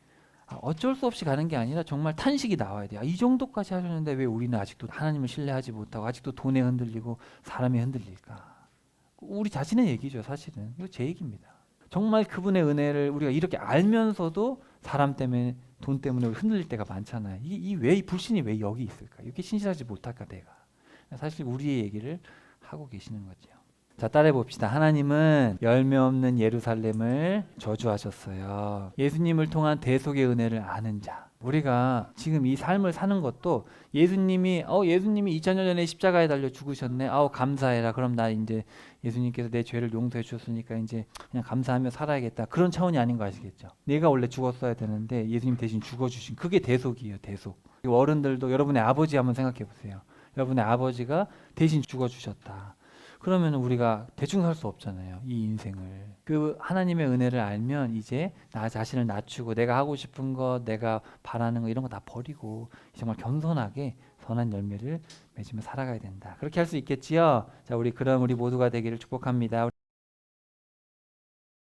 어쩔 수 없이 가는 게 아니라 정말 탄식이 나와야 돼요. 이 정도까지 하셨는데 왜 우리는 아직도 하나님을 신뢰하지 못하고 아직도 돈에 흔들리고 사람에 흔들릴까? 우리 자신의 얘기죠, 사실은. 이거 제 얘기입니다. 정말 그분의 은혜를 우리가 이렇게 알면서도 사람 때문에, 돈 때문에 흔들릴 때가 많잖아요. 이 불신이 왜 여기 있을까? 이렇게 신실하지 못할까 내가? 사실 우리의 얘기를 하고 계시는 거죠. 자, 따라해 봅시다. 하나님은 열매 없는 예루살렘을 저주하셨어요. 예수님을 통한 대속의 은혜를 아는 자. 우리가 지금 이 삶을 사는 것도 예수님이 2000년 전에 십자가에 달려 죽으셨네. 감사해라. 그럼 나 이제 예수님께서 내 죄를 용서해 주셨으니까 이제 그냥 감사하며 살아야겠다. 그런 차원이 아닌 거 아시겠죠? 내가 원래 죽었어야 되는데 예수님 대신 죽어주신 그게 대속이에요. 대속. 어른들도 여러분의 아버지 한번 생각해 보세요. 여러분의 아버지가 대신 죽어주셨다. 그러면 우리가 대충 살 수 없잖아요. 이 인생을. 그 하나님의 은혜를 알면 이제 나 자신을 낮추고 내가 하고 싶은 것, 내가 바라는 거 이런 거 다 버리고 정말 겸손하게 선한 열매를 맺으며 살아가야 된다. 그렇게 할 수 있겠지요? 자, 우리 모두가 되기를 축복합니다.